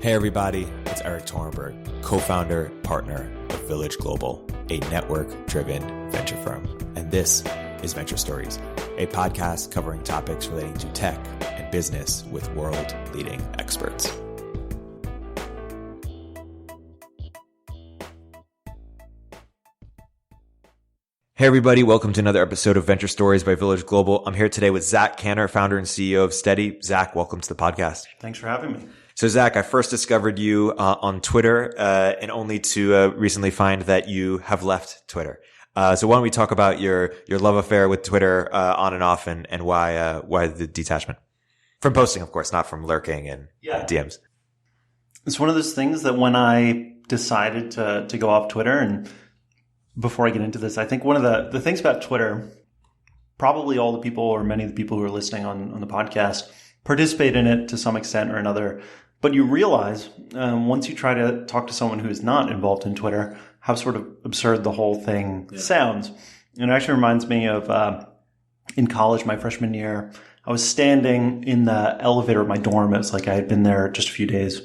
Hey everybody, it's Erik Torenberg, co-founder, partner of Village Global, a network-driven venture firm. And this is Venture Stories, a podcast covering topics relating to tech and business with world-leading experts. Hey everybody, welcome to another episode of Venture Stories by Village Global. I'm here today with Zack Kanter, founder and CEO of Stedi. Zack, welcome to the podcast. Thanks for having me. So Zack, I first discovered you on Twitter and only to recently find that you have left Twitter. So why don't we talk about your love affair with Twitter on and off and why the detachment? From posting, of course, not from lurking and DMs. It's one of those things that when I decided to go off Twitter, and before I get into this, I think one of the things about Twitter, probably all the people or many of the people who are listening on the podcast participate in it to some extent or another. But you realize once you try to talk to someone who is not involved in Twitter, how sort of absurd the whole thing sounds. And it actually reminds me of in college, my freshman year, I was standing in the elevator of my dorm. It was like I had been there just a few days.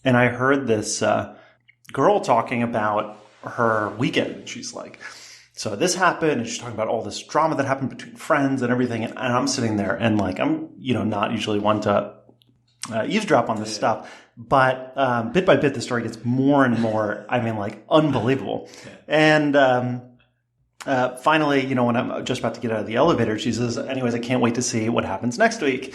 And I heard this girl talking about her weekend. She's like, so this happened, and she's talking about all this drama that happened between friends and everything. And I'm sitting there and like, I'm, not usually one to eavesdrop on this stuff, but bit by bit, the story gets more and more, unbelievable. And finally, when I'm just about to get out of the elevator, she says, anyways, I can't wait to see what happens next week.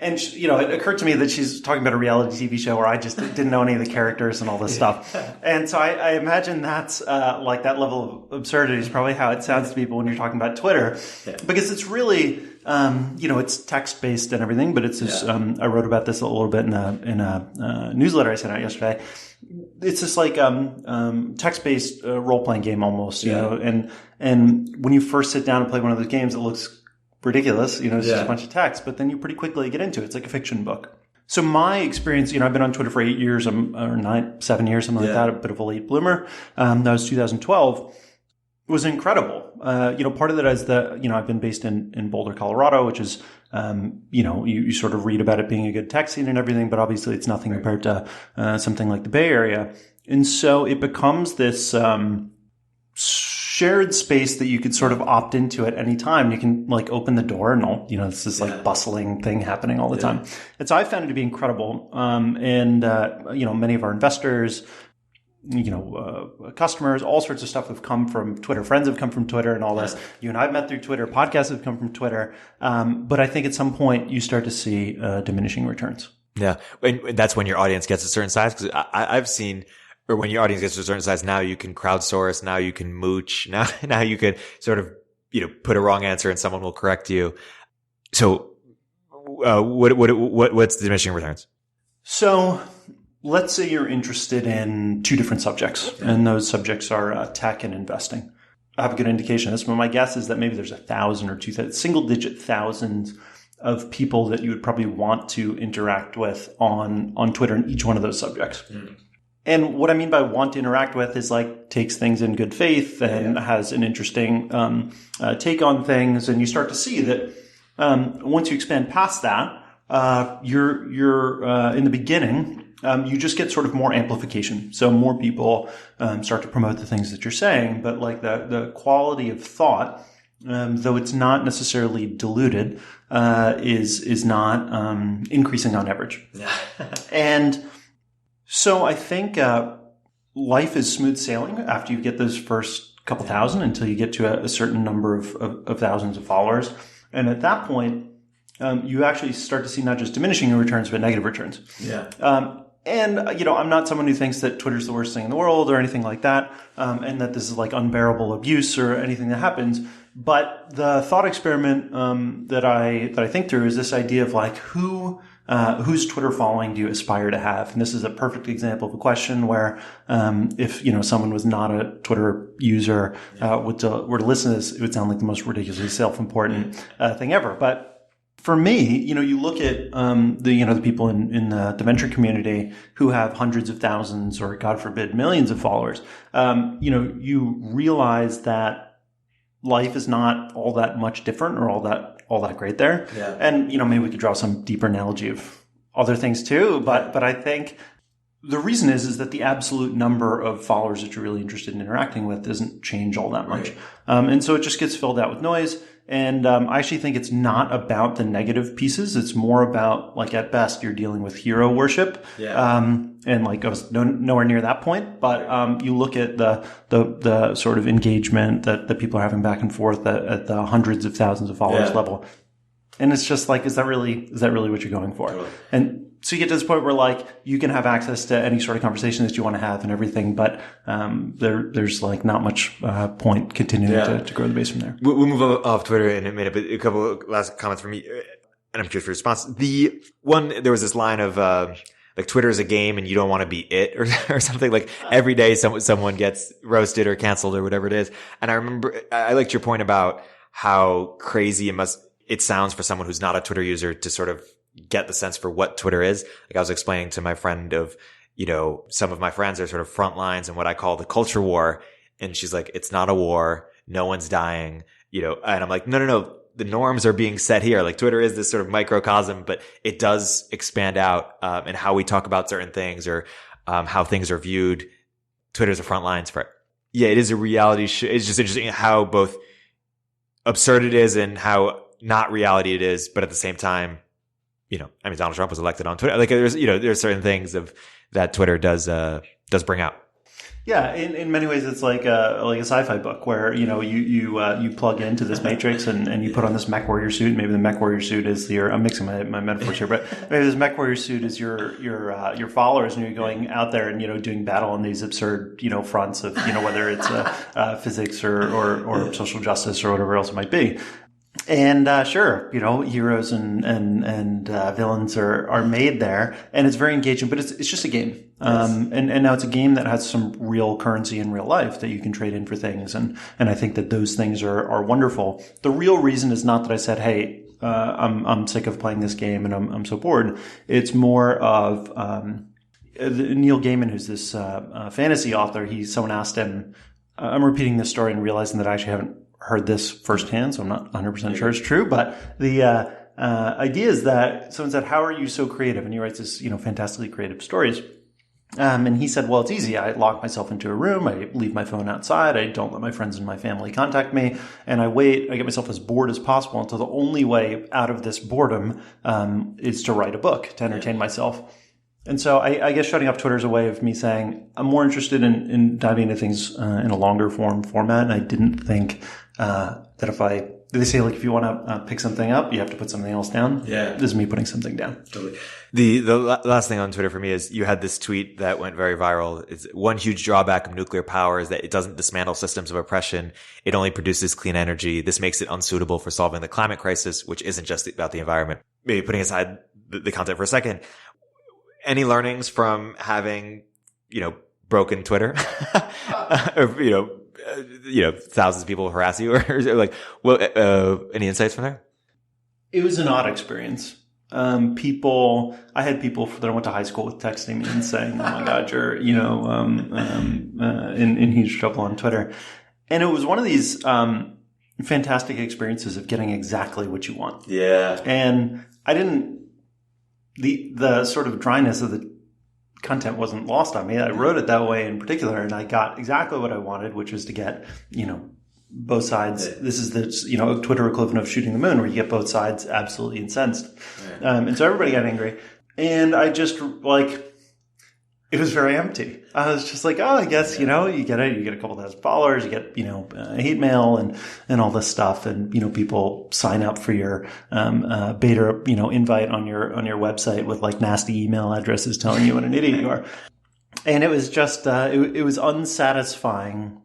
And, it occurred to me that she's talking about a reality TV show where I just didn't know any of the characters and all this stuff. And so I imagine that's like that level of absurdity is probably how it sounds to people when you're talking about Twitter. Because it's really, it's text-based and everything, but it's just, I wrote about this a little bit in a newsletter I sent out yesterday. It's just like text-based role-playing game almost, know, and when you first sit down and play one of those games, it looks ridiculous, it's just a bunch of text, but then you pretty quickly get into it. It's like a fiction book. So my experience, I've been on Twitter for 8 years, or 7 years, something like that, a bit of a late bloomer. That was 2012. It was incredible. Part of it is that, I've been based in Boulder, Colorado, which is, you sort of read about it being a good tech scene and everything, but obviously it's nothing compared to something like the Bay Area. And so it becomes this shared space that you could sort of opt into at any time. You can like open the door and all, it's this like bustling thing happening all the time. And so I found it to be incredible. Many of our investors, customers, all sorts of stuff have come from Twitter. Friends have come from Twitter and all this. You and I have met through Twitter. Podcasts have come from Twitter. But I think at some point you start to see diminishing returns. Yeah. And that's when your audience gets a certain size. Cause I've seen, or when your audience gets to a certain size, now you can crowdsource, now you can mooch, now you can sort of, put a wrong answer and someone will correct you. So, what's the diminishing returns? So, let's say you're interested in two different subjects, and those subjects are tech and investing. I have a good indication of this, but my guess is that maybe there's 1,000 or 2,000, single-digit thousands of people that you would probably want to interact with on Twitter in each one of those subjects. And what I mean by want to interact with is like takes things in good faith and has an interesting take on things. And you start to see that once you expand past that, you're in the beginning, you just get sort of more amplification. So more people start to promote the things that you're saying, but like the quality of thought, though it's not necessarily diluted, is not increasing on average. And so I think life is smooth sailing after you get those first couple thousand until you get to a certain number of thousands of followers. And at that point, you actually start to see not just diminishing returns, but negative returns. And, I'm not someone who thinks that Twitter's the worst thing in the world or anything like that, and that this is like unbearable abuse or anything that happens. But the thought experiment that I think through is this idea of like whose Twitter following do you aspire to have? And this is a perfect example of a question where if someone was not a Twitter user were to listen to this, it would sound like the most ridiculously self-important thing ever. But for me, you look at the people in the venture community who have hundreds of thousands or, God forbid, millions of followers. You realize that life is not all that much different or all that great there. Yeah. And maybe we could draw some deeper analogy of other things too. But I think The reason is that the absolute number of followers that you're really interested in interacting with doesn't change all that much. And so it just gets filled out with noise. And I actually think it's not about the negative pieces. It's more about, like, at best, you're dealing with hero worship. And like I was nowhere near that point. But you look at the sort of engagement that people are having back and forth at the hundreds of thousands of followers level. And it's just like, is that really what you're going for? Totally. And so you get to this point where, like, you can have access to any sort of conversation that you want to have and everything, but there's like not much point continuing to grow the base from there. We'll move off Twitter in a minute, but a couple of last comments from me, and I'm curious for your response. There was this line of like, Twitter is a game and you don't want to be it, or something. Like, every day someone gets roasted or canceled or whatever it is. And I remember I liked your point about how crazy it sounds for someone who's not a Twitter user to sort of get the sense for what Twitter is. Like, I was explaining to my friend of, some of my friends are sort of front lines in what I call the culture war. And she's like, it's not a war. No one's dying, and I'm like, no. The norms are being set here. Like, Twitter is this sort of microcosm, but it does expand out, in how we talk about certain things or, how things are viewed. Twitter's the front lines for it. Yeah, it is a reality show. It's just interesting how both absurd it is and how not reality it is, but at the same time, Donald Trump was elected on Twitter. Like, there's certain things that Twitter does bring out. Yeah, in many ways, it's like a sci-fi book where you plug into this matrix and you put on this mech warrior suit. Maybe the mech warrior suit is I'm mixing my metaphors here, but maybe this mech warrior suit is your followers, and you're going out there and doing battle on these absurd fronts of whether it's physics or social justice or whatever else it might be. And sure, heroes and villains are made there, and it's very engaging. But it's just a game, and now it's a game that has some real currency in real life that you can trade in for things, and I think that those things are wonderful. The real reason is not that I said, hey, I'm sick of playing this game and I'm so bored. It's more of Neil Gaiman, who's this fantasy author. Someone asked him. I'm repeating this story and realizing that I actually haven't heard this firsthand, so I'm not 100% sure it's true, but the idea is that someone said, how are you so creative? And he writes this, fantastically creative stories. And he said, well, it's easy. I lock myself into a room. I leave my phone outside. I don't let my friends and my family contact me. And I get myself as bored as possible until the only way out of this boredom is to write a book, to entertain myself. And so I guess shutting off Twitter is a way of me saying I'm more interested in diving into things in a longer format. And I didn't think that they say, like, if you want to pick something up, you have to put something else down. Yeah. This is me putting something down. Totally. The last thing on Twitter for me is you had this tweet that went very viral. It's one huge drawback of nuclear power is that it doesn't dismantle systems of oppression. It only produces clean energy. This makes it unsuitable for solving the climate crisis, which isn't just about the environment. Maybe putting aside the content for a second. Any learnings from having, broken Twitter? Or, thousands of people harass you, or like, any insights from there? It was an odd experience. I had people that I went to high school with texting me and saying, "Oh my God, you're, in huge trouble on Twitter," and it was one of these fantastic experiences of getting exactly what you want. Yeah, and I didn't. The sort of dryness of the content wasn't lost on me. I wrote it that way in particular, and I got exactly what I wanted, which was to get, both sides. This is the, Twitter equivalent of shooting the moon, where you get both sides absolutely incensed. And so everybody got angry. And I just, it was very empty. I was just like, oh, I guess, you get it. You get a couple thousand followers, you get, hate mail and all this stuff. And, people sign up for your, beta, invite on your website with like nasty email addresses telling you what an idiot you are. And it was just, it was unsatisfying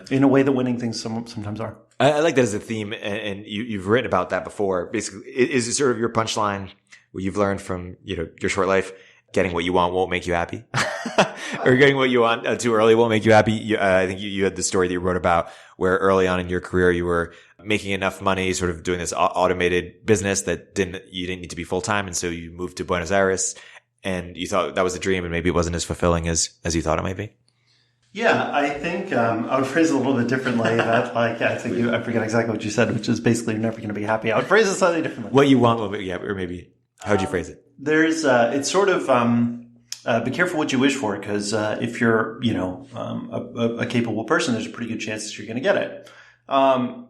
in a way that winning things sometimes are. I like that as a theme. And you've written about that before. Basically, is it sort of your punchline what you've learned from, your short life? Getting what you want won't make you happy. Or getting what you want too early won't make you happy. I think you had the story that you wrote about where early on in your career you were making enough money, sort of doing this automated business that you didn't need to be full time. And so you moved to Buenos Aires and you thought that was a dream and maybe it wasn't as fulfilling as you thought it might be. Yeah, I think I would phrase it a little bit differently. That, I forget exactly what you said, which is basically you're never going to be happy. I would phrase it slightly differently. What you want, or maybe how'd you phrase it? There's it's sort of Be careful what you wish for, because if you're, a capable person, there's a pretty good chance that you're going to get it.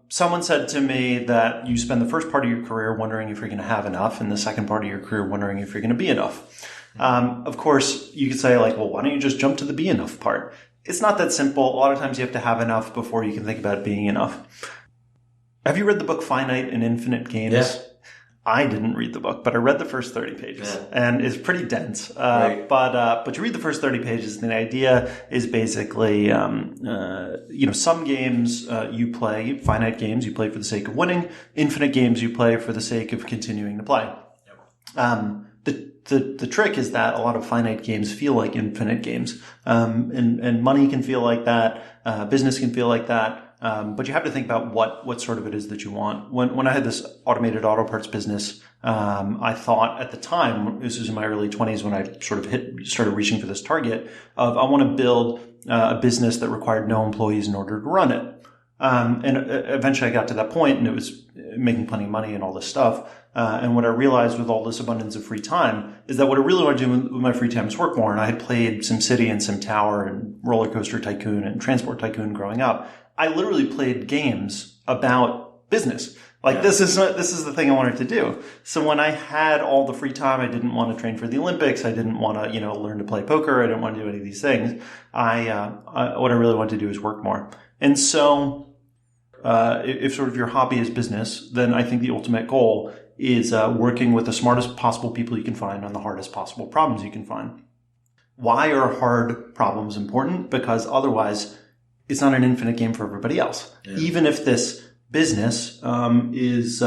Someone said to me that you spend the first part of your career wondering if you're going to have enough, and the second part of your career wondering if you're going to be enough. Of course, you could say like, well, why don't you just jump to the be enough part? It's not that simple. A lot of times you have to have enough before you can think about being enough. Have you read the book Finite and Infinite Games? Yeah. I didn't read the book, but I read the first 30 pages, and it's pretty dense. Right. But you read the first 30 pages, and the idea is basically, some games you play, finite games you play for the sake of winning, infinite games you play for the sake of continuing to play. Yep. The trick is that a lot of finite games feel like infinite games, and money can feel like that, business can feel like that. But you have to think about what sort of it is that you want. When I had this automated auto parts business, I thought at the time, this was in my early 20s when I sort of started reaching for this target of, I want to build a business that required no employees in order to run it. And eventually I got to that point, and it was making plenty of money and all this stuff. And what I realized with all this abundance of free time is that what I really want to do with my free time is work more. And I had played SimCity and SimTower and Roller Coaster Tycoon and Transport Tycoon growing up. I literally played games about business. This is the thing I wanted to do. So when I had all the free time, I didn't want to train for the Olympics. I didn't want to, learn to play poker. I didn't want to do any of these things. What I really wanted to do is work more. And so, if sort of your hobby is business, then I think the ultimate goal is working with the smartest possible people you can find on the hardest possible problems you can find. Why are hard problems important? Because otherwise, it's not an infinite game for everybody else. Yeah. Even if this business is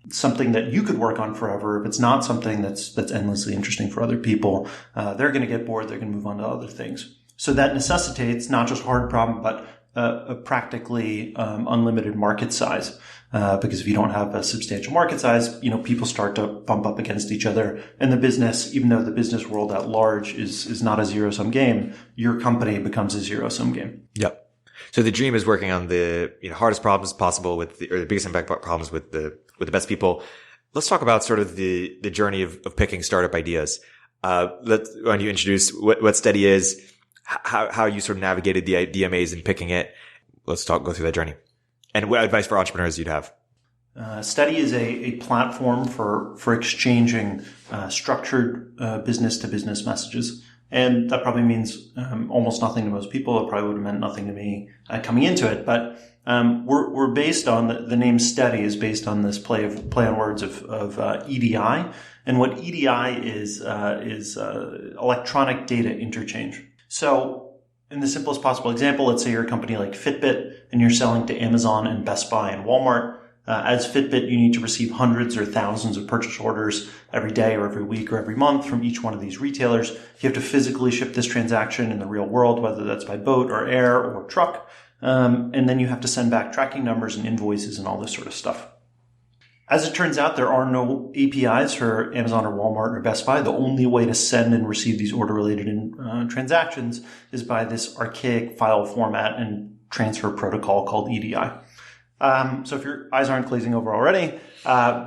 something that you could work on forever, if it's not something that's endlessly interesting for other people, they're going to get bored. They're going to move on to other things. So that necessitates not just hard problem, but a practically unlimited market size. Because if you don't have a substantial market size, people start to bump up against each other. And the business, even though the business world at large is not a zero-sum game, your company becomes a zero-sum game. Yep. So the dream is working on the hardest problems possible or the biggest impact problems with the best people. Let's talk about sort of the journey of picking startup ideas. Why don't you introduce what Stedi is, how you sort of navigated the DMAs and picking it. Let's go through that journey. And what advice for entrepreneurs you'd have? Stedi is a platform for exchanging structured business to business messages. And that probably means almost nothing to most people. It probably would have meant nothing to me coming into it. But we're based on the name Stedi is based on this play on words of EDI. And what EDI is electronic data interchange. So in the simplest possible example, let's say you're a company like Fitbit and you're selling to Amazon and Best Buy and Walmart. As Fitbit, you need to receive hundreds or thousands of purchase orders every day or every week or every month from each one of these retailers. You have to physically ship this transaction in the real world, whether that's by boat or air or truck. And then you have to send back tracking numbers and invoices and all this sort of stuff. As it turns out, there are no APIs for Amazon or Walmart or Best Buy. The only way to send and receive these order-related transactions is by this archaic file format and transfer protocol called EDI. So if your eyes aren't glazing over already,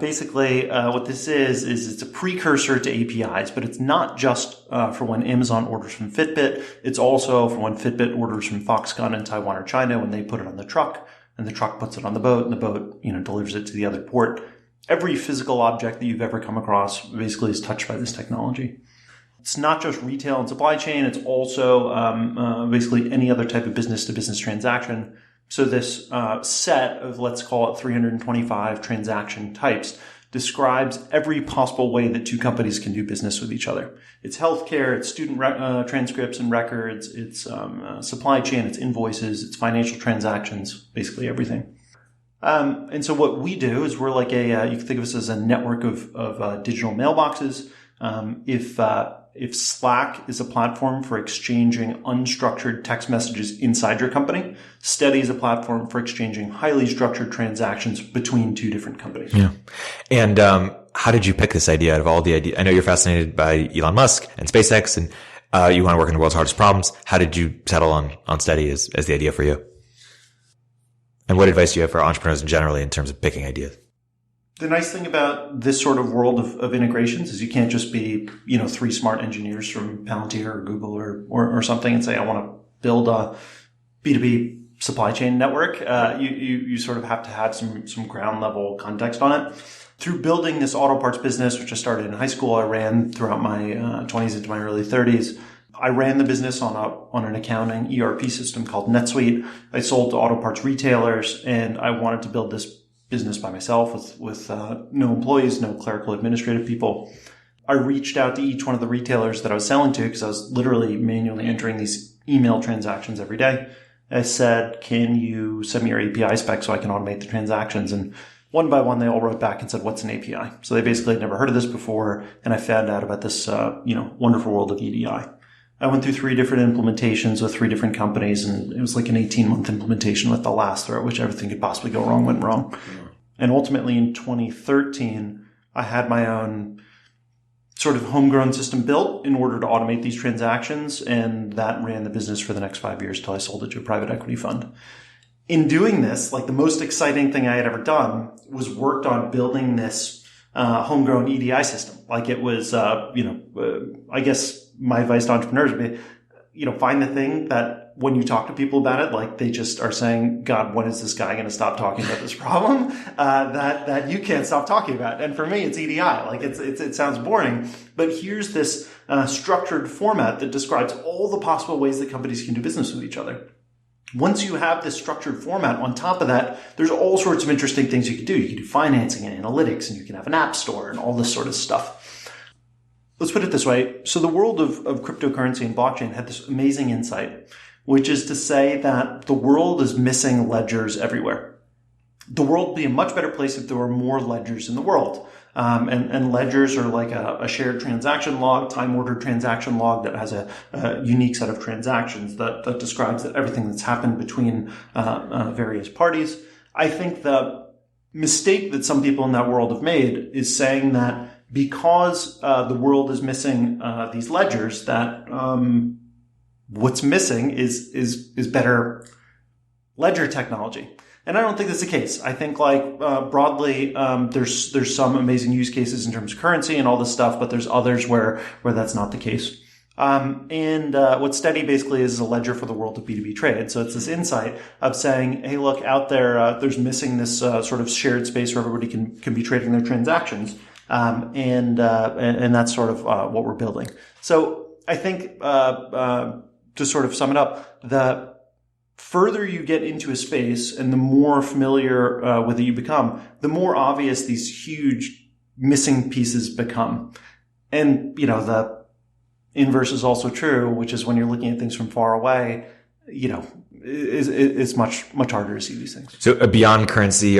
basically what this is it's a precursor to APIs, but it's not just for when Amazon orders from Fitbit. It's also for when Fitbit orders from Foxconn in Taiwan or China when they put it on the truck, and the truck puts it on the boat, and the boat delivers it to the other port. Every physical object that you've ever come across basically is touched by this technology. It's not just retail and supply chain. It's also basically any other type of business-to-business transaction. So this set of, let's call it 325 transaction types, describes every possible way that two companies can do business with each other. It's healthcare, it's student transcripts and records, it's supply chain, it's invoices, it's financial transactions, basically everything. And so what we do is we're like you can think of us as a network of digital mailboxes. If Slack is a platform for exchanging unstructured text messages inside your company, Stedi is a platform for exchanging highly structured transactions between two different companies. Yeah. And how did you pick this idea out of all the ideas? I know you're fascinated by Elon Musk and SpaceX, and you want to work on the world's hardest problems. How did you settle on Stedi as the idea for you? And what advice do you have for entrepreneurs in generally in terms of picking ideas? The nice thing about this sort of world of integrations is you can't just be, three smart engineers from Palantir or Google or something and say, I want to build a B2B supply chain network. You sort of have to have some ground level context on it. Through building this auto parts business, which I started in high school, I ran throughout my 20s into my early 30s. I ran the business on an accounting ERP system called NetSuite. I sold to auto parts retailers, and I wanted to build this business by myself with no employees, no clerical administrative people. I reached out to each one of the retailers that I was selling to because I was literally manually entering these email transactions every day. I said, can you send me your API spec so I can automate the transactions? And one by one, they all wrote back and said, what's an API? So they basically had never heard of this before. And I found out about this, wonderful world of EDI. I went through 3 different implementations with 3 different companies, and it was like an 18-month implementation with the last throughout which everything could possibly go wrong went wrong. And ultimately in 2013, I had my own sort of homegrown system built in order to automate these transactions, and that ran the business for the next 5 years till I sold it to a private equity fund. In doing this, like the most exciting thing I had ever done was worked on building this homegrown EDI system. Like it was, I guess my advice to entrepreneurs would be, find the thing that when you talk to people about it, like they just are saying, God, when is this guy going to stop talking about this problem that you can't stop talking about? And for me, it's EDI. Like it sounds boring, but here's this structured format that describes all the possible ways that companies can do business with each other. Once you have this structured format, on top of that, there's all sorts of interesting things you can do. You can do financing and analytics, and you can have an app store and all this sort of stuff. Let's put it this way. So the world of cryptocurrency and blockchain had this amazing insight, which is to say that the world is missing ledgers everywhere. The world would be a much better place if there were more ledgers in the world. And ledgers are like a shared transaction log, time-ordered transaction log that has a unique set of transactions that describes that everything that's happened between various parties. I think the mistake that some people in that world have made is saying that because the world is missing these ledgers, that what's missing is better ledger technology. And I don't think that's the case. I think broadly, there's some amazing use cases in terms of currency and all this stuff, but there's others where that's not the case. What Stedi basically is a ledger for the world of B2B trade. So it's this insight of saying, hey, look, out there, there's missing this sort of shared space where everybody can be trading their transactions. And that's sort of what we're building. So I think to sort of sum it up, the further you get into a space and the more familiar with it you become, the more obvious these huge missing pieces become. And, the inverse is also true, which is when you're looking at things from far away, it's much harder to see these things. So beyond currency,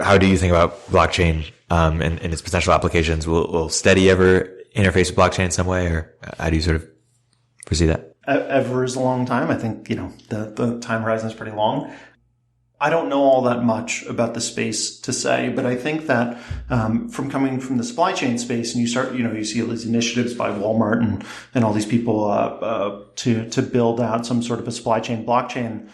how do you think about blockchain and its potential applications? Will Stedi ever interface with blockchain in some way, or how do you sort of foresee that? Ever is a long time. I think, the time horizon is pretty long. I don't know all that much about the space to say, but I think that from coming from the supply chain space, and you start, you see all these initiatives by Walmart and all these people to build out some sort of a supply chain blockchain.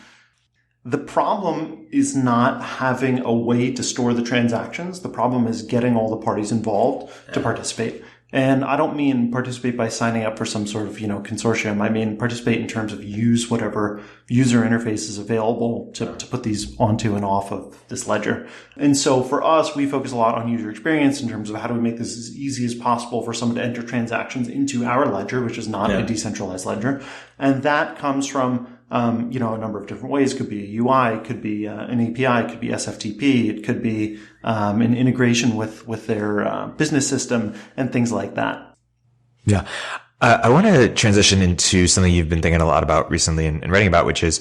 The problem is not having a way to store the transactions. The problem is getting all the parties involved to participate. And I don't mean participate by signing up for some sort of, consortium. I mean participate in terms of use whatever user interface is available to put these onto and off of this ledger. And so for us, we focus a lot on user experience in terms of how do we make this as easy as possible for someone to enter transactions into our ledger, which is not a decentralized ledger. And that comes from a number of different ways. It could be a UI, it could be an API, it could be SFTP, it could be an integration with their business system and things like that. Yeah. I want to transition into something you've been thinking a lot about recently and writing about, which is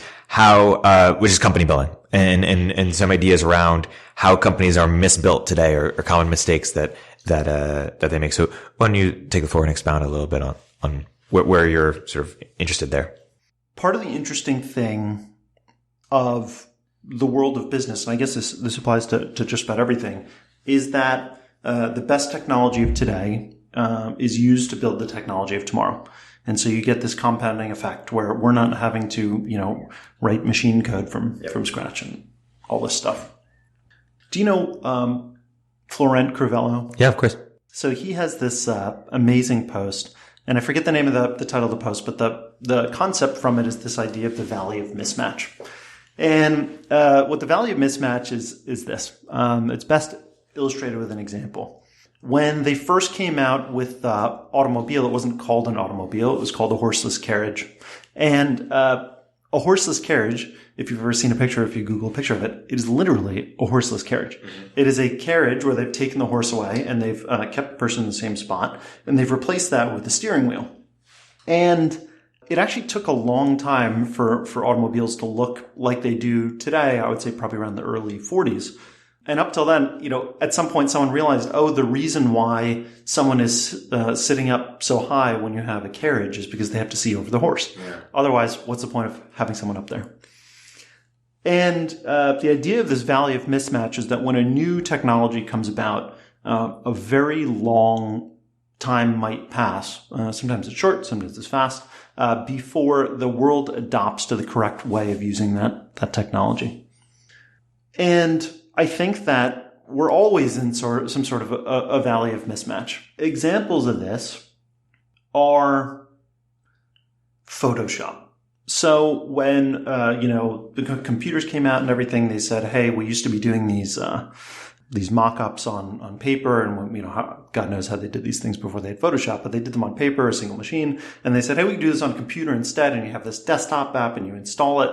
which is company building and some ideas around how companies are misbuilt today or common mistakes that they make. So why don't you take the floor and expound a little bit on where you're sort of interested there? Part of the interesting thing of the world of business, and I guess this applies to just about everything, is that the best technology of today is used to build the technology of tomorrow. And so you get this compounding effect where we're not having to, write machine code from scratch and all this stuff. Do you know Florent Crivello? Yeah, of course. So he has this amazing post, and I forget the name of the title of the post, but the concept from it is this idea of the valley of mismatch. And what the valley of mismatch is this. It's best illustrated with an example. When they first came out with automobile, it wasn't called an automobile. It was called a horseless carriage. And a horseless carriage, if you've ever seen a picture, if you Google a picture of it, it is literally a horseless carriage. Mm-hmm. It is a carriage where they've taken the horse away and they've kept the person in the same spot, and they've replaced that with the steering wheel. And it actually took a long time for automobiles to look like they do today. I would say probably around the early 40s. And up till then, at some point someone realized, the reason why someone is sitting up so high when you have a carriage is because they have to see over the horse. Yeah. Otherwise, what's the point of having someone up there? And the idea of this valley of mismatch is that when a new technology comes about, a very long time might pass. Sometimes it's short, sometimes it's fast, before the world adopts to the correct way of using that technology. And I think that we're always in some sort of a valley of mismatch. Examples of this are Photoshop. So when, the computers came out and everything, they said, hey, we used to be doing these mock-ups on paper, and God knows how they did these things before they had Photoshop, but they did them on paper, a single machine, and they said, hey, we can do this on a computer instead, and you have this desktop app and you install it.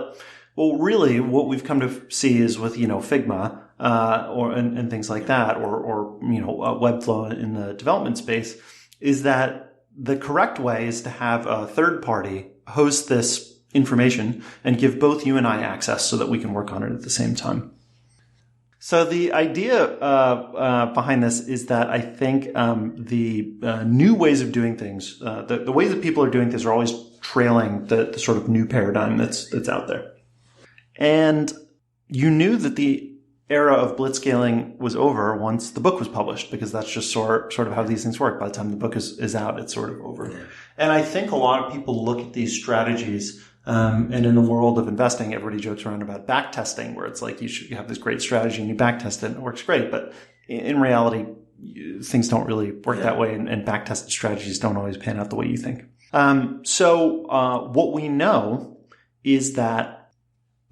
Well, really, what we've come to see is with, Figma, and things like that, or Webflow in the development space, is that the correct way is to have a third party host this information and give both you and I access so that we can work on it at the same time. So the idea behind this is that I think the new ways of doing things, the ways that people are doing things, are always trailing the sort of new paradigm that's out there. And you knew that the era of blitzscaling was over once the book was published, because that's just sort of how these things work. By the time the book is out, it's sort of over. Yeah. And I think a lot of people look at these strategies, and in the world of investing, everybody jokes around about back testing, where it's like you have this great strategy and you back test it and it works great. But in reality, things don't really work that way, and back tested strategies don't always pan out the way you think. So what we know is that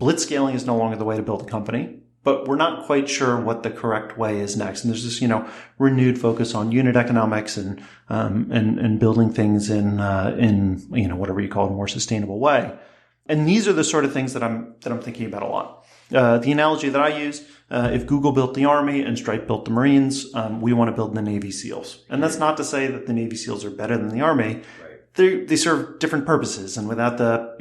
blitzscaling is no longer the way to build a company, but we're not quite sure what the correct way is next. And there's this, renewed focus on unit economics and building things in whatever you call it, a more sustainable way. And these are the sort of things that I'm thinking about a lot. The analogy that I use, if Google built the Army and Stripe built the Marines, we want to build the Navy SEALs. And that's not to say that the Navy SEALs are better than the Army. They serve different purposes, and without the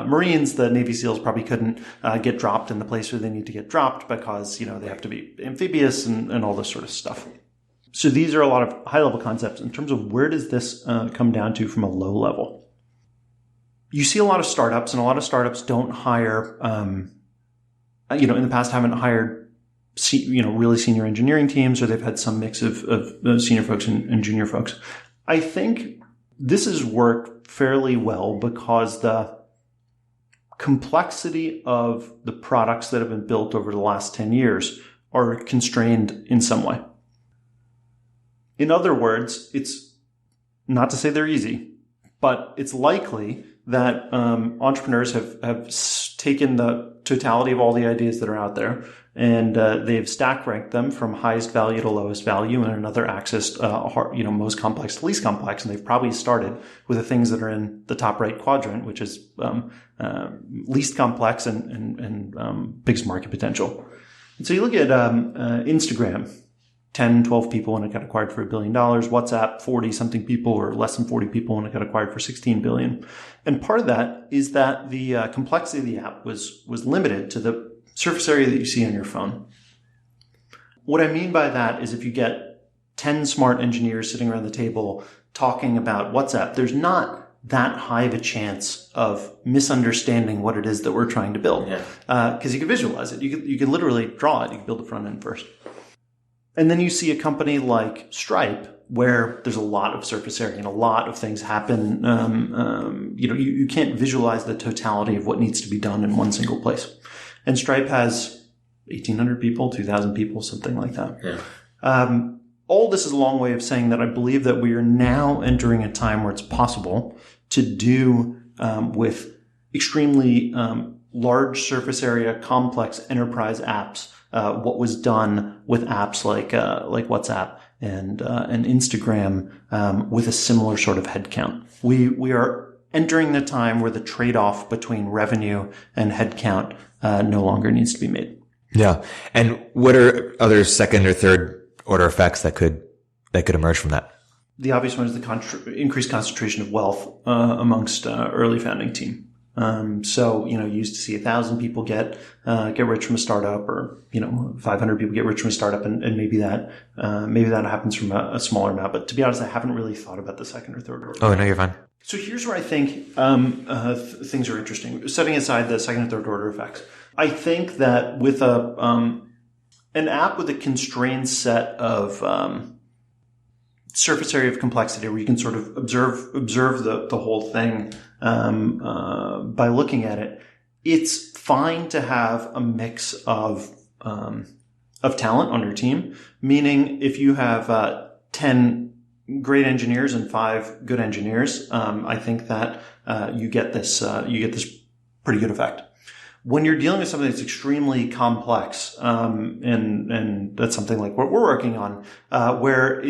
Marines, the Navy SEALs probably couldn't get dropped in the place where they need to get dropped, because they have to be amphibious and all this sort of stuff. So these are a lot of high level concepts. In terms of where does this come down to from a low level, you see a lot of startups, and a lot of startups don't hire. In the past haven't hired really senior engineering teams, or they've had some mix of senior folks and junior folks. I think this has worked fairly well because the complexity of the products that have been built over the last 10 years are constrained in some way. In other words, it's not to say they're easy, but it's likely that entrepreneurs have taken the totality of all the ideas that are out there, and they've stack ranked them from highest value to lowest value, and another axis, most complex to least complex. And they've probably started with the things that are in the top right quadrant, which is least complex and biggest market potential. And so you look at Instagram, 10, 12 people when it got acquired for $1 billion. WhatsApp, 40 something people, or less than 40 people when it got acquired for $16 billion. And part of that is that the complexity of the app was limited to the surface area that you see on your phone. What I mean by that is if you get 10 smart engineers sitting around the table talking about WhatsApp, there's not that high of a chance of misunderstanding what it is that we're trying to build. Because you can visualize it. You can literally draw it. You can build the front end first. And then you see a company like Stripe, where there's a lot of surface area and a lot of things happen. You can't visualize the totality of what needs to be done in one single place. And Stripe has 1,800 people, 2,000 people, something like that. Yeah. All this is a long way of saying that I believe that we are now entering a time where it's possible to do with extremely large surface area, complex enterprise apps what was done with apps like WhatsApp and Instagram with a similar sort of headcount. We are entering the time where the trade-off between revenue and headcount no longer needs to be made. Yeah. And what are other second or third order effects that could emerge from that? The obvious one is the increased concentration of wealth amongst early founding team. So, you used to see 1,000 people get rich from a startup, or 500 people get rich from a startup, and maybe that happens from a smaller amount. But to be honest, I haven't really thought about the second or third order. Oh, no, you're fine. So here's where I think things are interesting. Setting aside the second and third order effects, I think that with an app with a constrained set of surface area of complexity, where you can sort of observe the whole thing by looking at it, it's fine to have a mix of talent on your team. Meaning, if you have 10 great engineers and 5 good engineers, I think that you get this pretty good effect. When you're dealing with something that's extremely complex, and that's something like what we're working on, where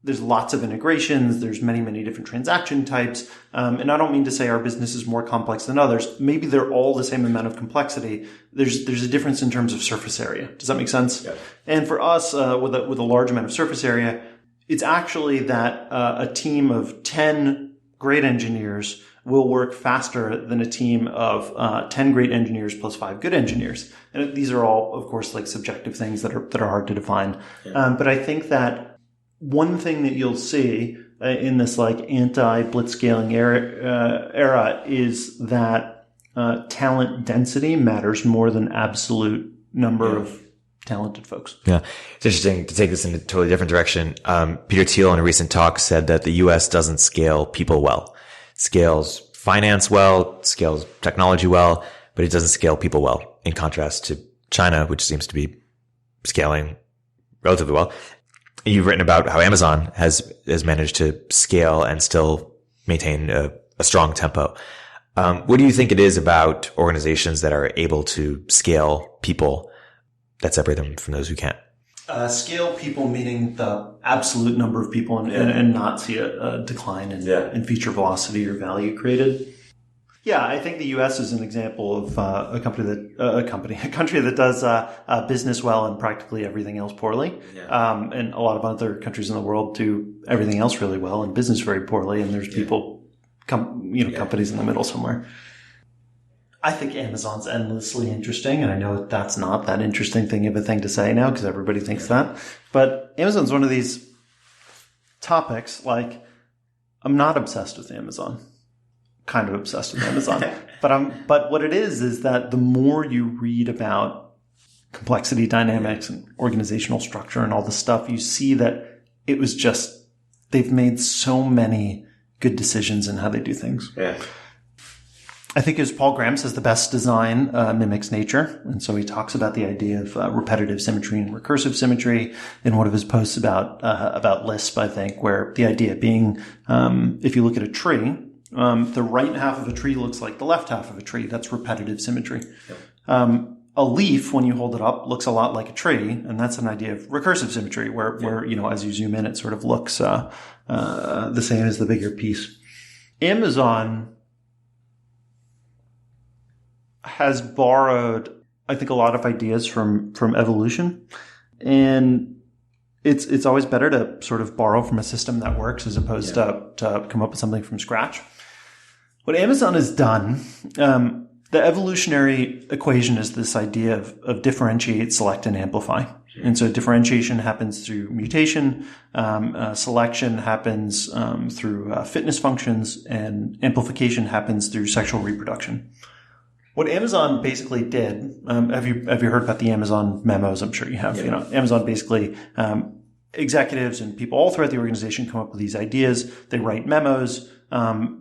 there's lots of integrations, there's many, many different transaction types, and I don't mean to say our business is more complex than others. Maybe they're all the same amount of complexity. There's a difference in terms of surface area. Does that make sense? Yeah. And for us, with a large amount of surface area, it's actually that a team of 10 great engineers will work faster than a team of 10 great engineers plus 5 good engineers. And these are all, of course, like subjective things that are hard to define. Yeah. But I think that one thing that you'll see in this like anti-blitzscaling era is that talent density matters more than absolute number of talented folks. Yeah. It's interesting to take this in a totally different direction. Peter Thiel in a recent talk said that the US doesn't scale people well. It scales finance well, scales technology well, but it doesn't scale people well, in contrast to China, which seems to be scaling relatively well. You've written about how Amazon has managed to scale and still maintain a strong tempo. What do you think it is about organizations that are able to scale people that separate them from those who can't? Scale people meaning the absolute number of people and not see a decline in feature velocity or value created. Yeah, I think the U.S. is an example of a country that does business well and practically everything else poorly. Yeah. And a lot of other countries in the world do everything else really well and business very poorly. And there's companies in the middle somewhere. I think Amazon's endlessly interesting, and I know that's not that interesting thing of a thing to say now because everybody thinks that. But Amazon's one of these topics. Like, I'm not obsessed with Amazon. Kind of obsessed with Amazon. But what it is that the more you read about complexity dynamics and organizational structure and all this stuff, you see that it was just, they've made so many good decisions in how they do things. Yeah. I think, as Paul Graham says, the best design mimics nature. And so he talks about the idea of repetitive symmetry and recursive symmetry in one of his posts about Lisp, I think, where the idea being, if you look at a tree, the right half of a tree looks like the left half of a tree. That's repetitive symmetry. Yep. A leaf, when you hold it up, looks a lot like a tree, and that's an idea of recursive symmetry, where as you zoom in, it sort of looks the same as the bigger piece. Amazon has borrowed, I think, a lot of ideas from evolution, and it's always better to sort of borrow from a system that works as opposed to come up with something from scratch. What Amazon has done, the evolutionary equation is this idea of differentiate, select, and amplify. And so differentiation happens through mutation, selection happens through fitness functions, and amplification happens through sexual reproduction. What Amazon basically did, have you heard about the Amazon memos? I'm sure you have. Yeah. Amazon basically, executives and people all throughout the organization come up with these ideas. They write memos.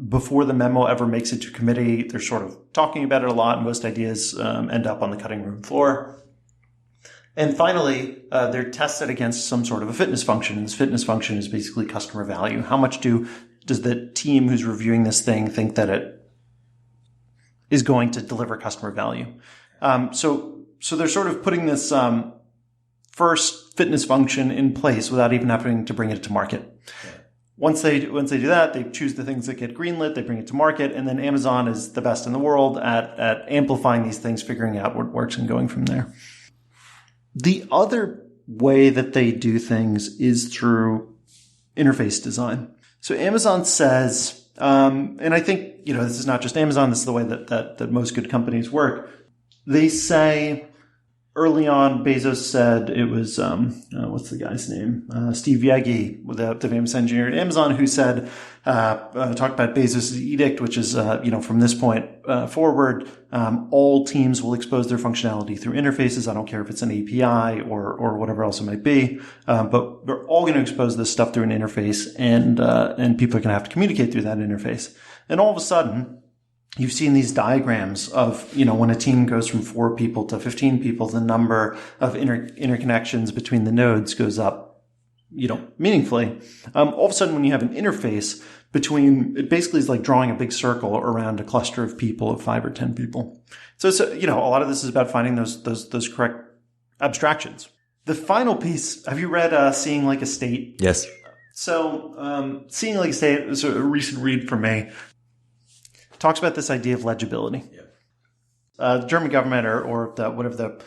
Before the memo ever makes it to committee, they're sort of talking about it a lot. Most ideas end up on the cutting room floor. And finally, they're tested against some sort of a fitness function. And this fitness function is basically customer value. How much does the team who's reviewing this thing think that it is going to deliver customer value? So they're sort of putting this first fitness function in place without even having to bring it to market. Yeah. Once they do that, they choose the things that get greenlit, they bring it to market, and then Amazon is the best in the world at amplifying these things, figuring out what works and going from there. The other way that they do things is through interface design. So Amazon says, and I think, this is not just Amazon, this is the way that most good companies work. They say, early on, Bezos said it was, what's the guy's name? Steve Yegi, the famous engineer at Amazon, who said, talked about Bezos' edict, which is, from this point forward, all teams will expose their functionality through interfaces. I don't care if it's an API or whatever else it might be, but they're all going to expose this stuff through an interface, and people are going to have to communicate through that interface. And all of a sudden, you've seen these diagrams of, when a team goes from 4 people to 15 people, the number of interconnections between the nodes goes up, meaningfully. All of a sudden, when you have an interface it basically is like drawing a big circle around a cluster of people of 5 or 10 people. So, a lot of this is about finding those correct abstractions. The final piece, have you read Seeing Like a State? Yes. So, Seeing Like a State is a recent read for me. Talks about this idea of legibility. Yeah. The German government, or whatever the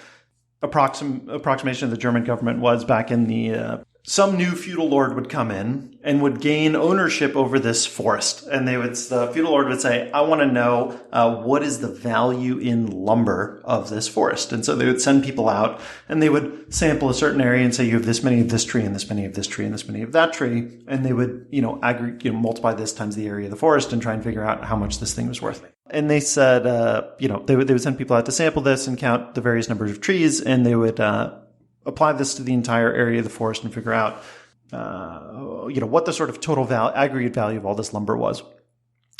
approximation of the German government was back in the some new feudal lord would come in and would gain ownership over this forest, and the feudal lord would say, "I want to know what is the value in lumber of this forest." And so they would send people out, and they would sample a certain area and say, "You have this many of this tree, and this many of this tree, and this many of that tree," and they would aggregate, multiply this times the area of the forest and try and figure out how much this thing was worth. And they said, they would send people out to sample this and count the various numbers of trees, and they would apply this to the entire area of the forest and figure out, what the sort of total aggregate value of all this lumber was.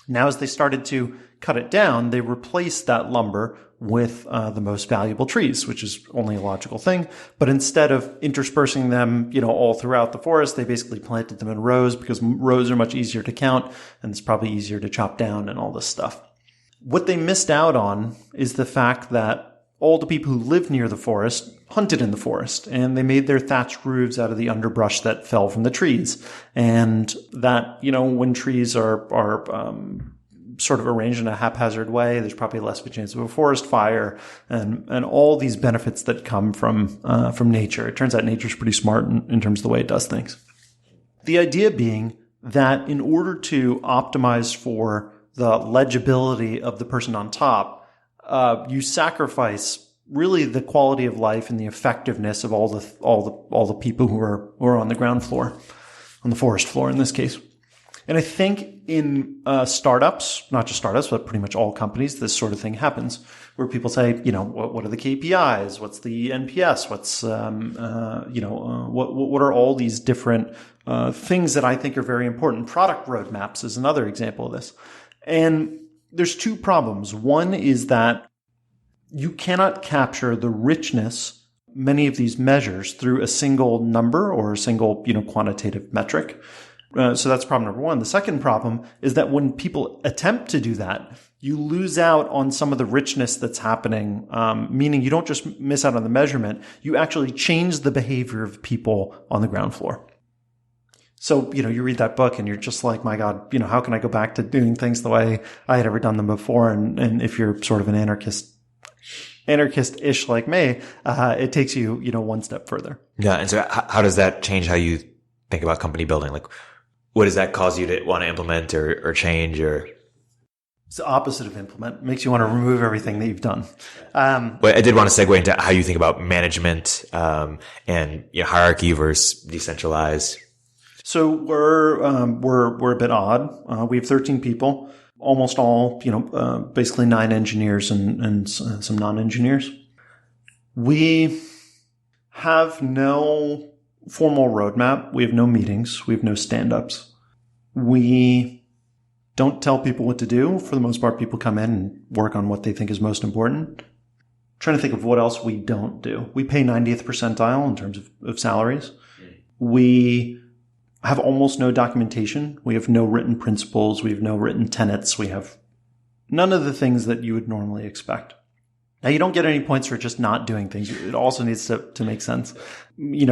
Now, as they started to cut it down, they replaced that lumber with the most valuable trees, which is only a logical thing. But instead of interspersing them, all throughout the forest, they basically planted them in rows, because rows are much easier to count, and it's probably easier to chop down and all this stuff. What they missed out on is the fact that all the people who lived near the forest hunted in the forest, and they made their thatched roofs out of the underbrush that fell from the trees. And that, when trees are sort of arranged in a haphazard way, there's probably less of a chance of a forest fire, and all these benefits that come from nature. It turns out nature's pretty smart in terms of the way it does things. The idea being that in order to optimize for the legibility of the person on top, you sacrifice really the quality of life and the effectiveness of all the people who are on the ground floor, on the forest floor in this case. And I think in startups, not just startups, but pretty much all companies, this sort of thing happens, where people say, what are the KPIs? What's the NPS? What's what are all these different things that I think are very important? Product roadmaps is another example of this. And there's 2 problems. One is that you cannot capture the richness, many of these measures, through a single number or a single, quantitative metric. So that's problem number 1. The second problem is that when people attempt to do that, you lose out on some of the richness that's happening, meaning you don't just miss out on the measurement, you actually change the behavior of people on the ground floor. So, you read that book and you're just like, my God, how can I go back to doing things the way I had ever done them before? And if you're sort of an anarchist-ish like me, it takes you, one step further. Yeah. And so how does that change how you think about company building? Like, what does that cause you to want to implement or change or? It's the opposite of implement. It makes you want to remove everything that you've done. But I did want to segue into how you think about management, and hierarchy versus decentralized. So we're a bit odd. We have 13 people, almost all, basically 9 engineers and some non-engineers. We have no formal roadmap. We have no meetings. We have no stand-ups. We don't tell people what to do. For the most part, people come in and work on what they think is most important. trying to think of what else we don't do. We pay 90th percentile in terms of salaries. We have almost no documentation. We have no written principles. We have no written tenets. We have none of the things that you would normally expect. Now, you don't get any points for just not doing things. It also needs to make sense. We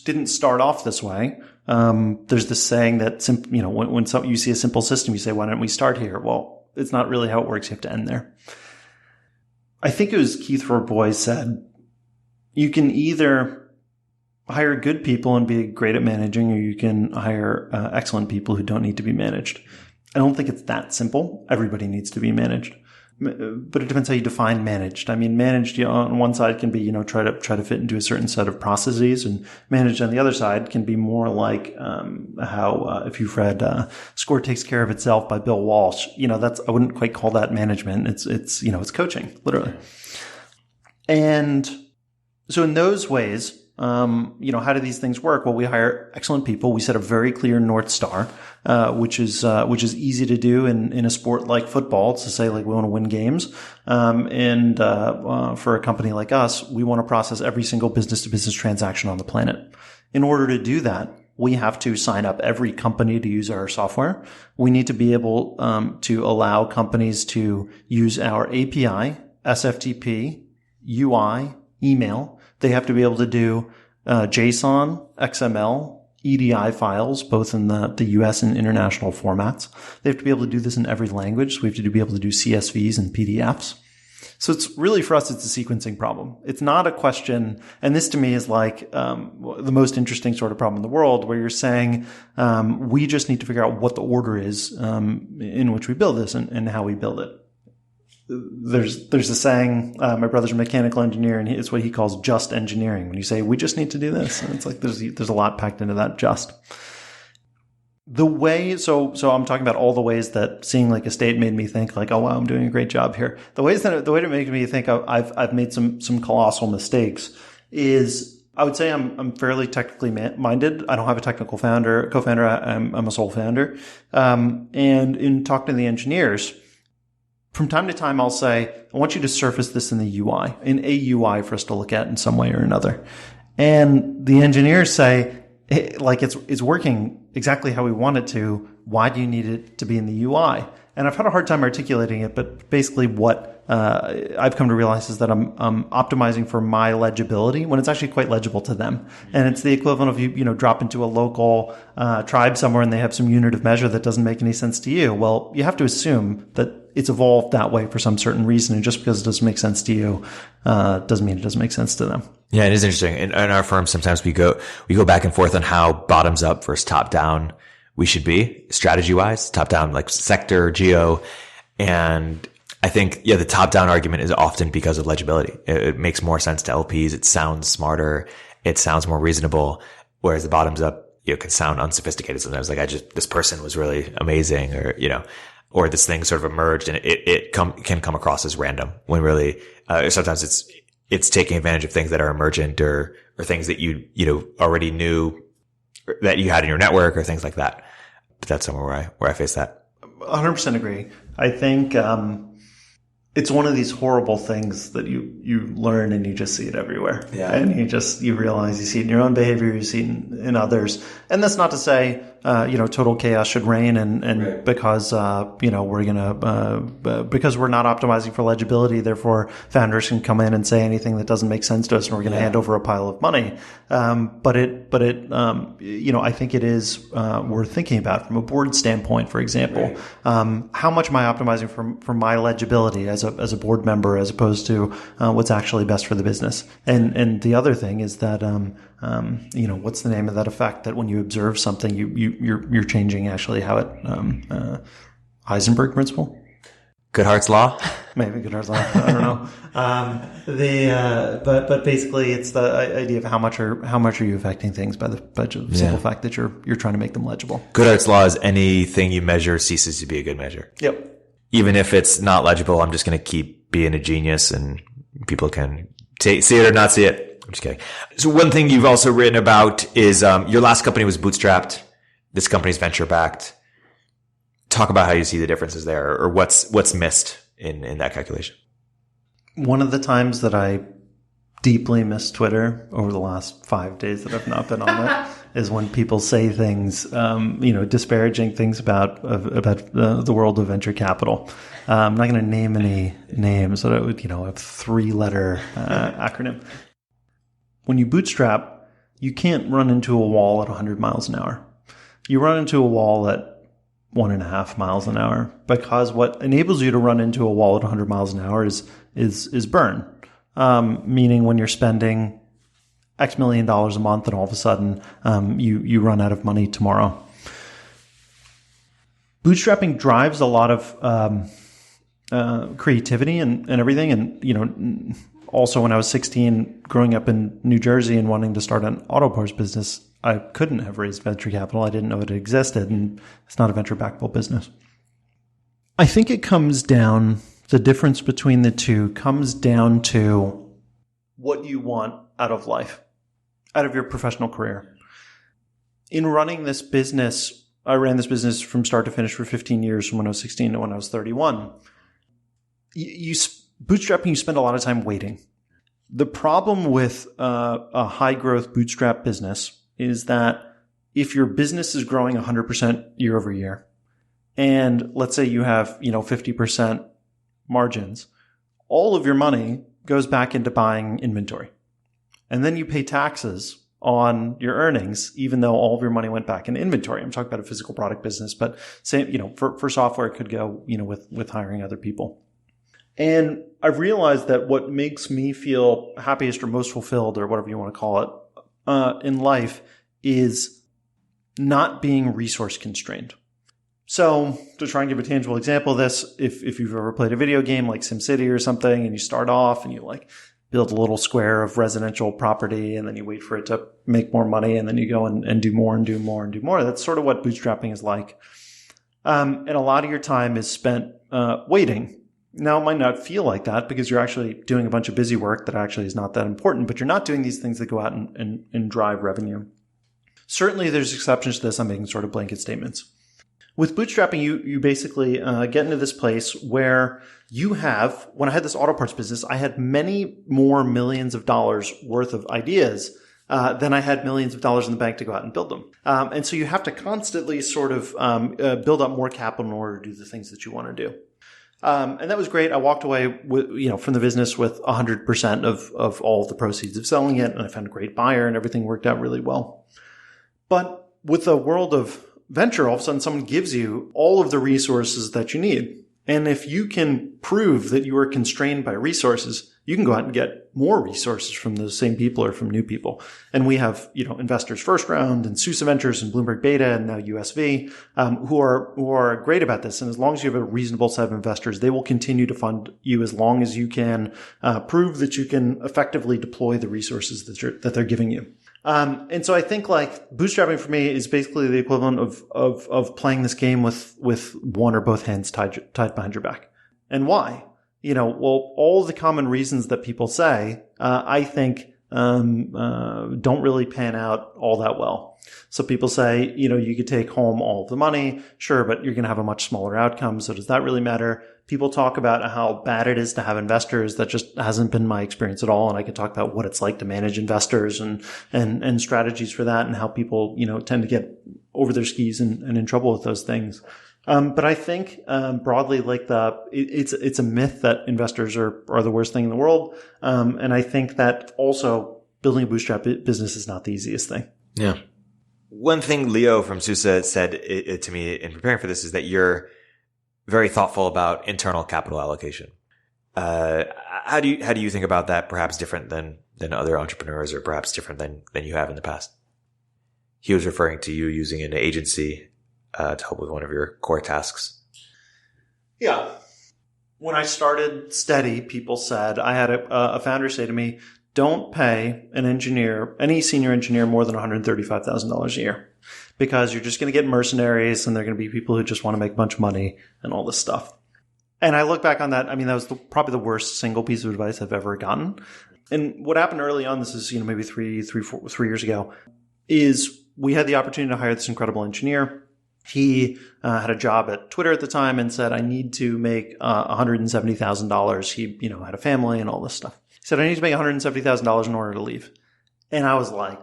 didn't start off this way. There's this saying that, when you see a simple system, you say, why don't we start here? Well, it's not really how it works. You have to end there. I think it was Keith Roboy said, you can either hire good people and be great at managing, or you can hire excellent people who don't need to be managed. I don't think it's that simple. Everybody needs to be managed. But it depends how you define managed. I mean, managed on one side can be, try to fit into a certain set of processes, and managed on the other side can be more like how if you've read "Score Takes Care of Itself" by Bill Walsh, I wouldn't quite call that management. It's coaching, literally. And so in those ways, how do these things work? Well, we hire excellent people. We set a very clear North Star, which is easy to do in a sport like football, to say, like, we want to win games. For a company like us, we want to process every single business to business transaction on the planet. In order to do that, we have to sign up every company to use our software. We need to be able, to allow companies to use our API, SFTP, UI, email. They have to be able to do JSON, XML, EDI files, both in the US and international formats. They have to be able to do this in every language. So we have to be able to do CSVs and PDFs. So it's really, for us, it's a sequencing problem. It's not a question, and this to me is like the most interesting sort of problem in the world, where you're saying we just need to figure out what the order is in which we build this and how we build it. There's a saying, my brother's a mechanical engineer, and it's what he calls just engineering. When you say, we just need to do this, and it's like there's a lot packed into that just. The way, so I'm talking about all the ways that seeing like a state made me think like, oh wow, I'm doing a great job here. The way it makes me think I've made some colossal mistakes is, I would say I'm fairly technically minded. I don't have a technical co-founder. I'm a sole founder. And in talking to the engineers, from time to time, I'll say, I want you to surface this in a UI for us to look at in some way or another. And the engineers say, hey, like, it's working exactly how we want it to. Why do you need it to be in the UI? And I've had a hard time articulating it, but basically what I've come to realize is that I'm optimizing for my legibility when it's actually quite legible to them. And it's the equivalent of you drop into a local tribe somewhere and they have some unit of measure that doesn't make any sense to you. Well, you have to assume that it's evolved that way for some certain reason. And just because it doesn't make sense to you doesn't mean it doesn't make sense to them. Yeah, it is interesting. In our firm, sometimes we go back and forth on how bottoms up versus top down we should be, strategy wise, top down, like sector, geo. And I think, the top down argument is often because of legibility. It makes more sense to LPs. It sounds smarter. It sounds more reasonable. Whereas the bottoms up, can sound unsophisticated sometimes. Like, this person was really amazing, or this thing sort of emerged, and it can come across as random when really, sometimes it's taking advantage of things that are emergent or things that you already knew that you had in your network or things like that. But that's somewhere where I face that. 100% agree. I think it's one of these horrible things that you learn and you just see it everywhere. Yeah. And you realize you see it in your own behavior, you see it in others. And that's not to say, total chaos should reign and right. Because, we're because we're not optimizing for legibility, therefore founders can come in and say anything that doesn't make sense to us and we're going to hand over a pile of money. But I think it is, worth thinking about from a board standpoint, for example. Right. How much am I optimizing for my legibility as a board member, as opposed to, what's actually best for the business? And the other thing is that, what's the name of that effect that when you observe something, you're changing actually how it, Heisenberg principle? Goodhart's law? Maybe Goodhart's law. I don't know. But basically it's the idea of how much are you affecting things by the simple fact that you're trying to make them legible. Goodhart's law is anything you measure ceases to be a good measure. Yep. Even if it's not legible, I'm just going to keep being a genius and people can see it or not see it. I'm just kidding. So one thing you've also written about is, your last company was bootstrapped. This company's venture backed. Talk about how you see the differences there, or what's missed in that calculation. One of the times that I deeply miss Twitter over the last 5 days that I've not been on it is when people say things, disparaging things about the world of venture capital. I'm not going to name any names, but it would, a 3-letter acronym. When you bootstrap, you can't run into a wall at 100 miles an hour. You run into a wall at 1.5 miles an hour, because what enables you to run into a wall at 100 miles an hour is burn. Meaning when you're spending X million dollars a month and all of a sudden you run out of money tomorrow. Bootstrapping drives a lot of creativity and everything. And, also when I was 16, growing up in New Jersey and wanting to start an auto parts business, I couldn't have raised venture capital. I didn't know it existed, and it's not a venture-backable business. I think it comes down, the difference between the two comes down to what you want out of life, out of your professional career. In running this business, I ran this business from start to finish for 15 years, from when I was 16 to when I was 31. Bootstrapping, you spend a lot of time waiting. The problem with a high-growth bootstrap business is that if your business is growing 100% year over year, and let's say you have 50% margins, all of your money goes back into buying inventory. And then you pay taxes on your earnings, even though all of your money went back in inventory. I'm talking about a physical product business, but same, for software, it could go, with hiring other people. And I've realized that what makes me feel happiest or most fulfilled, or whatever you want to call it, in life is not being resource constrained. So to try and give a tangible example of this, if you've ever played a video game like SimCity or something, and you start off and you build a little square of residential property, and then you wait for it to make more money, and then you go and do more and do more and do more. That's sort of what bootstrapping is like. And a lot of your time is spent waiting. Now, it might not feel like that because you're actually doing a bunch of busy work that actually is not that important, but you're not doing these things that go out and drive revenue. Certainly, there's exceptions to this. I'm making sort of blanket statements. With bootstrapping, you basically get into this place where you have, when I had this auto parts business, I had many more millions of dollars worth of ideas than I had millions of dollars in the bank to go out and build them. And so you have to constantly sort of build up more capital in order to do the things that you want to do. And that was great. I walked away with, from the business with 100% of all of the proceeds of selling it. And I found a great buyer and everything worked out really well. But with the world of venture, all of a sudden someone gives you all of the resources that you need. And if you can prove that you are constrained by resources, you can go out and get more resources from those same people or from new people. And we have, Investors First Round and SUSE Ventures and Bloomberg Beta and now USV, who are great about this. And as long as you have a reasonable set of investors, they will continue to fund you as long as you can prove that you can effectively deploy the resources that they're giving you. And so I think bootstrapping for me is basically the equivalent of playing this game with one or both hands tied behind your back. And why? All the common reasons that people say, I think, don't really pan out all that well. So people say, you could take home all of the money. Sure, but you're going to have a much smaller outcome. So does that really matter? People talk about how bad it is to have investors. That just hasn't been my experience at all. And I could talk about what it's like to manage investors and strategies for that and how people, tend to get over their skis and in trouble with those things. But I think, broadly, it's a myth that investors are the worst thing in the world. And I think that also building a bootstrap business is not the easiest thing. Yeah. One thing Leo from SUSE said to me in preparing for this is that you're very thoughtful about internal capital allocation. How do you think about that? Perhaps different than other entrepreneurs, or perhaps different than you have in the past. He was referring to you using an agency to help with one of your core tasks. Yeah. When I started Stedi, people said, I had a founder say to me, don't pay any senior engineer more than $135,000 a year, because you're just going to get mercenaries and they're going to be people who just want to make a bunch of money and all this stuff. And I look back on that. I mean, that was probably the worst single piece of advice I've ever gotten. And what happened early on, this is, maybe 3 years ago, is we had the opportunity to hire this incredible engineer. He had a job at Twitter at the time and said, I need to make $170,000. He, had a family and all this stuff. He said, I need to make $170,000 in order to leave. And I was like,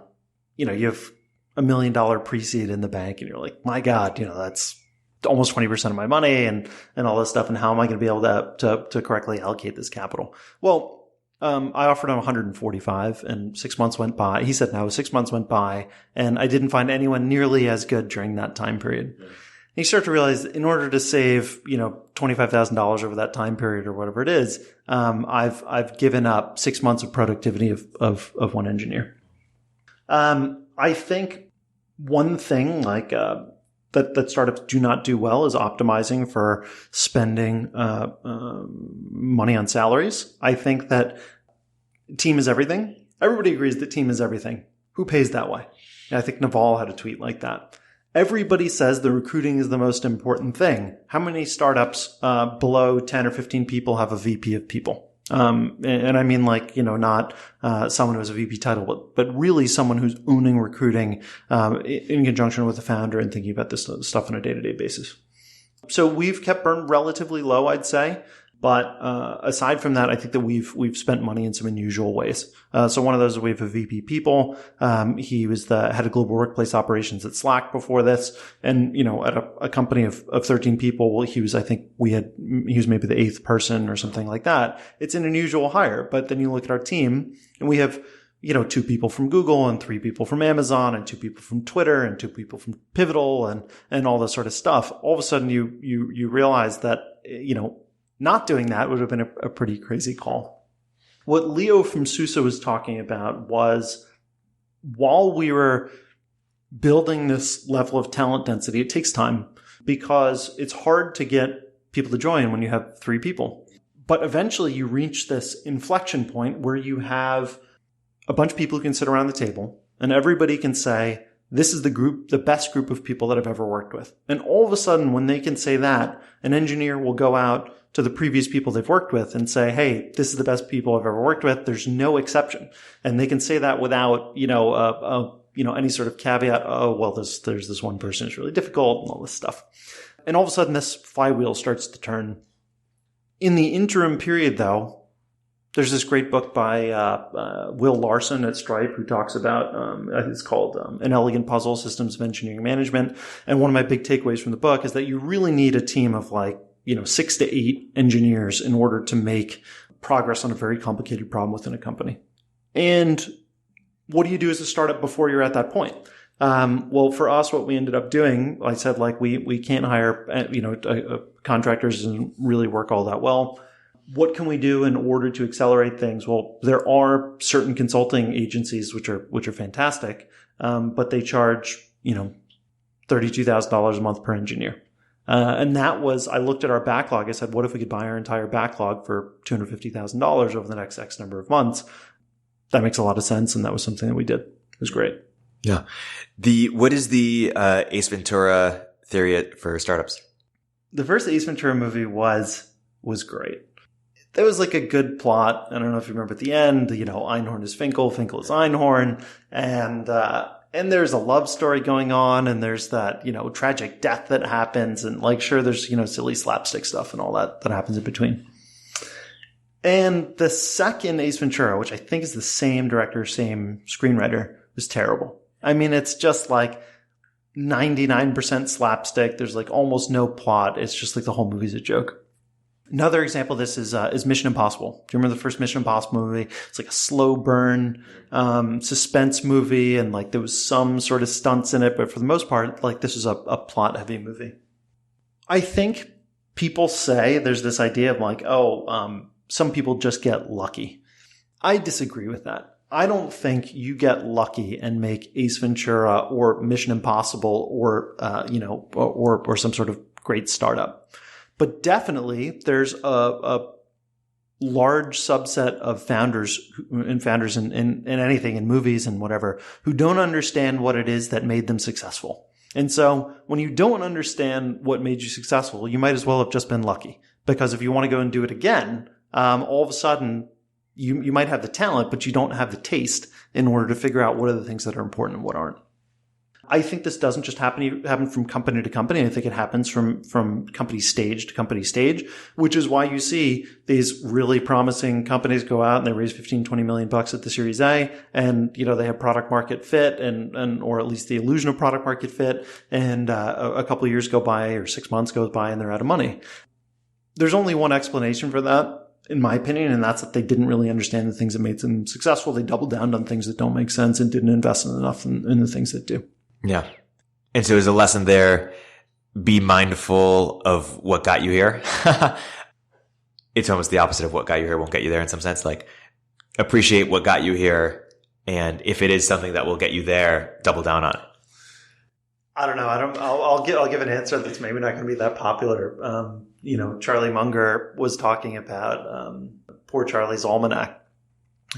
you have $1 million pre-seed in the bank and you're like, my God, that's almost 20% of my money and all this stuff. And how am I going to be able to correctly allocate this capital? Well, I offered him 145 and 6 months went by. He said no, 6 months went by and I didn't find anyone nearly as good during that time period. And you start to realize in order to save, $25,000 over that time period or whatever it is, I've given up 6 months of productivity of one engineer. I think one thing that startups do not do well is optimizing for spending money on salaries. I think that team is everything. Everybody agrees that team is everything. Who pays that way? And I think Naval had a tweet like that. Everybody says the recruiting is the most important thing. How many startups below 10 or 15 people have a VP of people? And I mean not someone who has a VP title, but really someone who's owning recruiting in conjunction with the founder and thinking about this stuff on a day-to-day basis. So we've kept burn relatively low, I'd say. But aside from that, I think that we've spent money in some unusual ways. So one of those is we have a VP people. He was the head of global workplace operations at Slack before this. And, at a company of 13 people, he was maybe the 8th person or something like that. It's an unusual hire. But then you look at our team and we have, 2 people from Google and 3 people from Amazon and 2 people from Twitter and 2 people from Pivotal and all this sort of stuff. All of a sudden you realize that, not doing that would have been a pretty crazy call. What Leo from SUSE was talking about was while we were building this level of talent density, it takes time because it's hard to get people to join when you have 3 people. But eventually you reach this inflection point where you have a bunch of people who can sit around the table and everybody can say, this is the best group of people that I've ever worked with. And all of a sudden, when they can say that, an engineer will go out to the previous people they've worked with and say, hey, this is the best people I've ever worked with. There's no exception. And they can say that without, any sort of caveat. Oh, well, there's this one person who's really difficult and all this stuff. And all of a sudden, this flywheel starts to turn. In the interim period, though, there's this great book by Will Larson at Stripe who talks about, I think it's called An Elegant Puzzle, Systems of Engineering Management. And one of my big takeaways from the book is that you really need a team of 6 to 8 engineers in order to make progress on a very complicated problem within a company. And what do you do as a startup before you're at that point? Well, for us, what we ended up doing, I said, we can't hire, contractors and really work all that well. What can we do in order to accelerate things? Well, there are certain consulting agencies which are fantastic, but they charge, $32,000 a month per engineer. And that was, I looked at our backlog. I said, what if we could buy our entire backlog for $250,000 over the next X number of months? That makes a lot of sense. And that was something that we did. It was great. Yeah. What is the Ace Ventura theory for startups? The first Ace Ventura movie was great. There was a good plot. I don't know if you remember at the end, Einhorn is Finkel, Finkel is Einhorn. And there's a love story going on and there's that, tragic death that happens. And sure, there's, silly slapstick stuff and all that happens in between. And the second Ace Ventura, which I think is the same director, same screenwriter, was terrible. I mean, it's just 99% slapstick. There's almost no plot. It's just the whole movie's a joke. Another example of this is Mission Impossible. Do you remember the first Mission Impossible movie? It's a slow burn, suspense movie, and there was some sort of stunts in it, but for the most part, this is a plot heavy movie. I think people say there's this idea of some people just get lucky. I disagree with that. I don't think you get lucky and make Ace Ventura or Mission Impossible or some sort of great startup. But definitely there's a large subset of founders in anything, in movies and whatever, who don't understand what it is that made them successful. And so when you don't understand what made you successful, you might as well have just been lucky. Because if you want to go and do it again, all of a sudden you might have the talent, but you don't have the taste in order to figure out what are the things that are important and what aren't. I think this doesn't just happen from company to company. I think it happens from company stage to company stage, which is why you see these really promising companies go out and they raise 15, 20 million bucks at the Series A, and they have product market fit and or at least the illusion of product market fit, and a couple of years go by or 6 months goes by and they're out of money. There's only one explanation for that, in my opinion, and that's that they didn't really understand the things that made them successful. They doubled down on things that don't make sense and didn't invest enough in the things that do. Yeah. And so is a lesson there, be mindful of what got you here. It's almost the opposite of what got you here won't get you there in some sense. Like, appreciate what got you here. And if it is something that will get you there, double down on it. I don't know. I'll give an answer that's maybe not going to be that popular. Charlie Munger was talking about Poor Charlie's Almanac.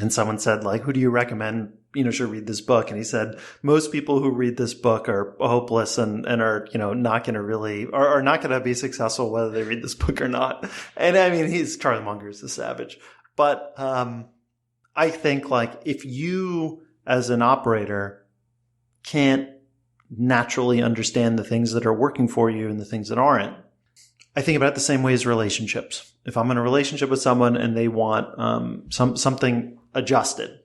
And someone said, like, who do you recommend, should read this book? And he said, most people who read this book are hopeless and are, not going to really, are not going to be successful whether they read this book or not. And I mean, Charlie Munger is a savage. But I think, like, if you as an operator can't naturally understand the things that are working for you and the things that aren't, I think about it the same way as relationships. If I'm in a relationship with someone and they want something adjusted,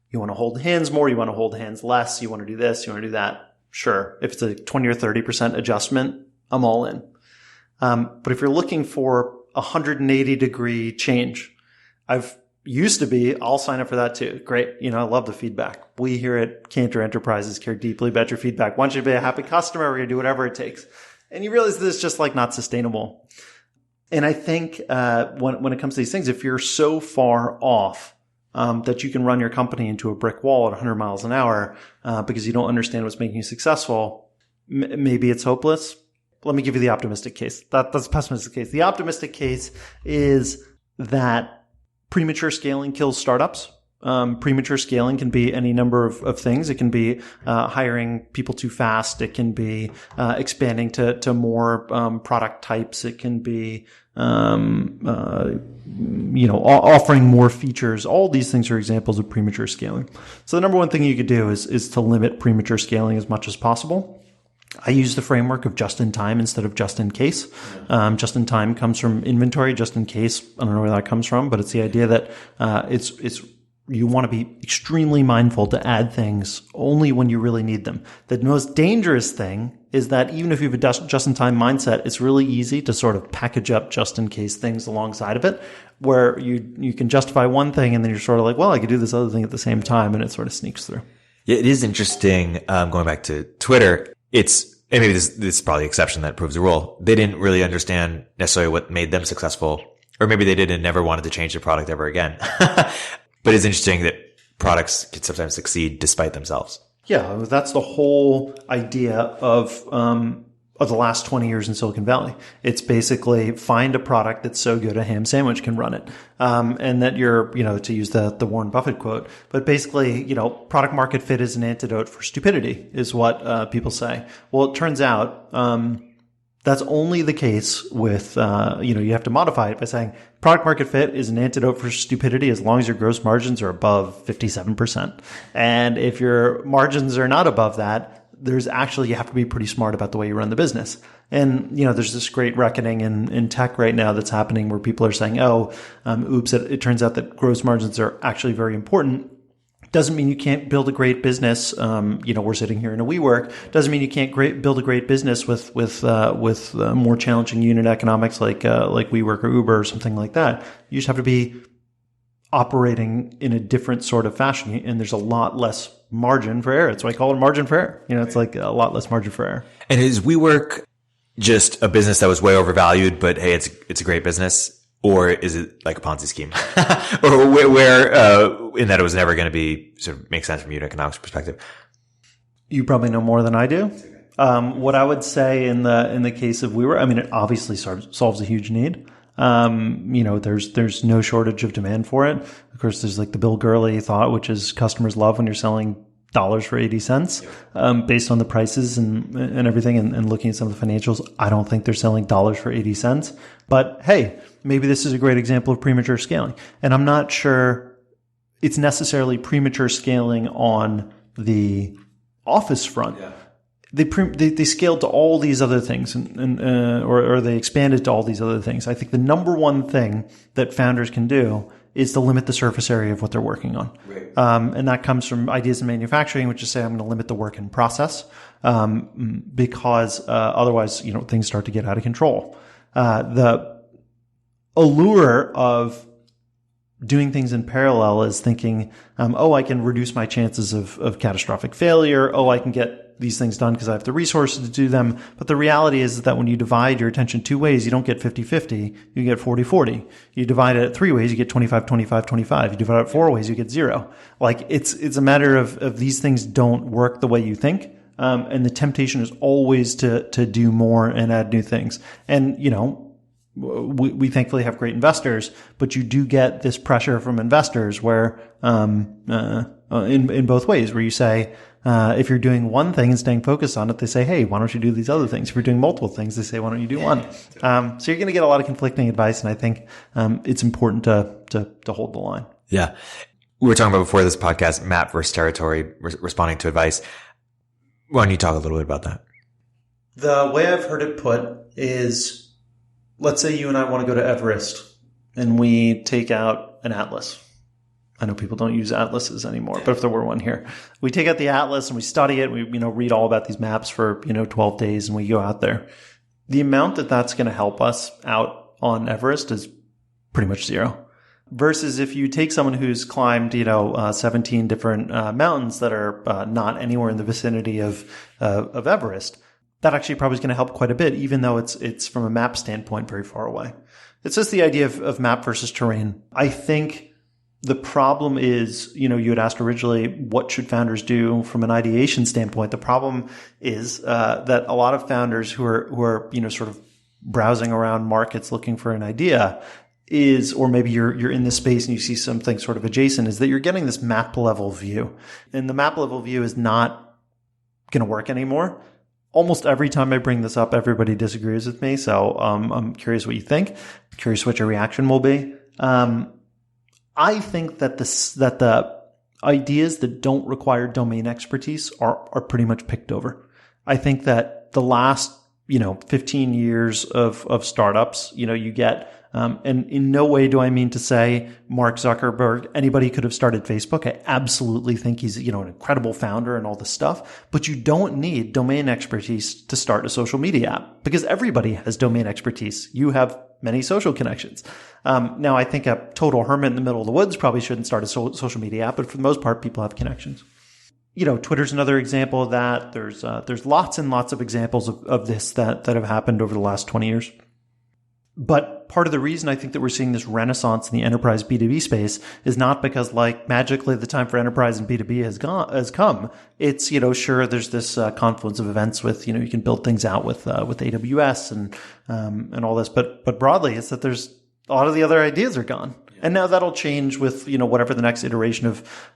you want to hold hands more, you want to hold hands less, you want to do this, you want to do that. Sure. If it's a 20 or 30% adjustment, I'm all in. But if you're looking for 180 degree change, I've used to be, I'll sign up for that too. Great. I love the feedback. We here at Kanter Enterprises care deeply about your feedback. Want you to be a happy customer. We're going to do whatever it takes. And you realize this is just like not sustainable. And I think when it comes to these things, if you're so far off that you can run your company into a brick wall at 100 miles an hour because you don't understand what's making you successful, maybe it's hopeless. Let me give you the optimistic case. That's the pessimistic case. The optimistic case is that premature scaling kills startups. Premature scaling can be any number of things. It can be hiring people too fast. It can be expanding to more product types. It can be offering more features. All these things are examples of premature scaling. So the number one thing you could do is to limit premature scaling as much as possible. I use the framework of just in time instead of just in case. Just in time comes from inventory. Just in case, I don't know where that comes from, but it's the idea that you want to be extremely mindful to add things only when you really need them. The most dangerous thing is that even if you have a just-in-time mindset, it's really easy to sort of package up just-in-case things alongside of it, where you can justify one thing and then you're sort of like, well, I could do this other thing at the same time, and it sort of sneaks through. Yeah, it is interesting, going back to Twitter, and maybe this is probably the exception that proves the rule. They didn't really understand necessarily what made them successful, or maybe they did and never wanted to change their product ever again. But it's interesting that products can sometimes succeed despite themselves. Yeah, that's the whole idea of the last 20 years in Silicon Valley. It's basically find a product that's so good a ham sandwich can run it. And that you're, to use the Warren Buffett quote, but basically, product market fit is an antidote for stupidity is what people say. Well, it turns out that's only the case with, you have to modify it by saying product market fit is an antidote for stupidity as long as your gross margins are above 57%. And if your margins are not above that, you have to be pretty smart about the way you run the business. And, there's this great reckoning in tech right now that's happening where people are saying, it turns out that gross margins are actually very important. Doesn't mean you can't build a great business. We're sitting here in a WeWork. Doesn't mean you can't build a great business with more challenging unit economics like WeWork or Uber or something like that. You just have to be operating in a different sort of fashion, and there's a lot less margin for error. That's why I call it margin for error. It's like a lot less margin for error. And is WeWork just a business that was way overvalued, but hey, it's a great business? Or is it like a Ponzi scheme? Or where in that it was never going to be sort of make sense from a unit economics perspective? You probably know more than I do. What I would say in the case of WeWork, it obviously solves a huge need. There's no shortage of demand for it. Of course, there's like the Bill Gurley thought, which is customers love when you're selling dollars for 80 cents, based on the prices and everything and looking at some of the financials. I don't think they're selling dollars for 80 cents, but hey, maybe this is a great example of premature scaling. And I'm not sure it's necessarily premature scaling on the office front. Yeah. they scaled to all these other things or they expanded to all these other things. I think the number one thing that founders can do is to limit the surface area of what they're working on. Right. And that comes from ideas in manufacturing, which is say, I'm going to limit the work in process, because, otherwise, things start to get out of control. The allure of doing things in parallel is thinking, I can reduce my chances of catastrophic failure. I can get these things done because I have the resources to do them. But the reality is that when you divide your attention 2 ways, you don't get 50-50. You get 40-40. You divide it 3 ways, you get 25-25-25. You divide it 4 ways, you get 0. Like it's a matter of these things don't work the way you think. And the temptation is always to do more and add new things. And, we thankfully have great investors, but you do get this pressure from investors where, in both ways, where you say, if you're doing one thing and staying focused on it, they say, hey, why don't you do these other things? If you're doing multiple things, they say, why don't you do one? So you're going to get a lot of conflicting advice. And I think, it's important to hold the line. Yeah. We were talking about before this podcast, map versus territory, responding to advice. Why don't you talk a little bit about that? The way I've heard it put is, let's say you and I want to go to Everest and we take out an atlas. I know people don't use atlases anymore, but if there were one here, we take out the atlas and we study it. We, read all about these maps for, 12 days and we go out there. The amount that's going to help us out on Everest is pretty much 0. Versus if you take someone who's climbed, 17 different mountains that are not anywhere in the vicinity of Everest, that actually probably is going to help quite a bit, even though it's from a map standpoint very far away. It's just the idea of map versus terrain. I think the problem is, you had asked originally, what should founders do from an ideation standpoint? The problem is that a lot of founders who are sort of browsing around markets looking for an idea or maybe you're in this space and you see something sort of adjacent, is that you're getting this map level view. And the map level view is not going to work anymore. Almost every time I bring this up, everybody disagrees with me. So I'm curious what you think. I'm curious what your reaction will be. I think that the ideas that don't require domain expertise are pretty much picked over. I think that the last 15 years of startups, you get. And in no way do I mean to say Mark Zuckerberg, anybody could have started Facebook. I absolutely think he's, an incredible founder and all this stuff, but you don't need domain expertise to start a social media app because everybody has domain expertise. You have many social connections. Now I think a total hermit in the middle of the woods probably shouldn't start a social media app, but for the most part, people have connections. Twitter's another example of that. There's lots and lots of examples of this that have happened over the last 20 years. But part of the reason I think that we're seeing this renaissance in the enterprise B2B space is not because magically the time for enterprise and B2B has come. It's, sure, there's this confluence of events with, you can build things out with AWS and all this. But broadly, it's that there's a lot of the other ideas are gone. And now that'll change with, whatever the next iteration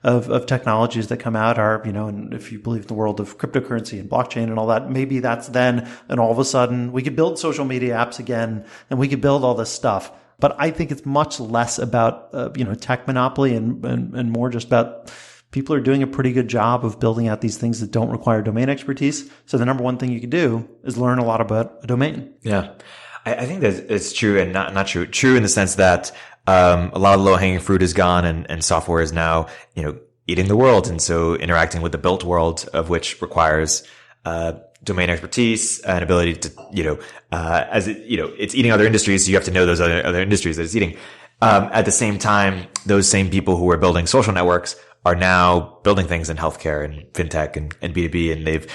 of technologies that come out are, and if you believe in the world of cryptocurrency and blockchain and all that, maybe that's then, and all of a sudden we could build social media apps again and we could build all this stuff. But I think it's much less about, tech monopoly and more just about people are doing a pretty good job of building out these things that don't require domain expertise. So the number one thing you can do is learn a lot about a domain. Yeah. I think that it's true and not true. True in the sense that a lot of low-hanging fruit is gone and software is now, eating the world. And so interacting with the built world of which requires domain expertise and ability to, it's eating other industries. So you have to know those other industries that it's eating. At the same time, those same people who are building social networks are now building things in healthcare and fintech and B2B, and they've,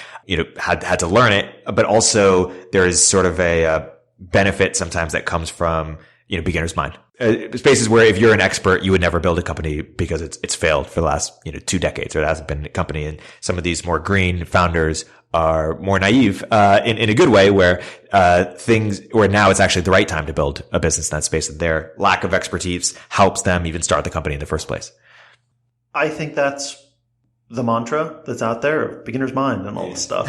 had to learn it. But also there is sort of a benefit sometimes that comes from, beginner's mind. Spaces where if you're an expert, you would never build a company because it's failed for the last, 2 decades, or it hasn't been a company. And some of these more green founders are more naive, in a good way where, where now it's actually the right time to build a business in that space, and their lack of expertise helps them even start the company in the first place. I think that's the mantra that's out there of beginner's mind and all this stuff.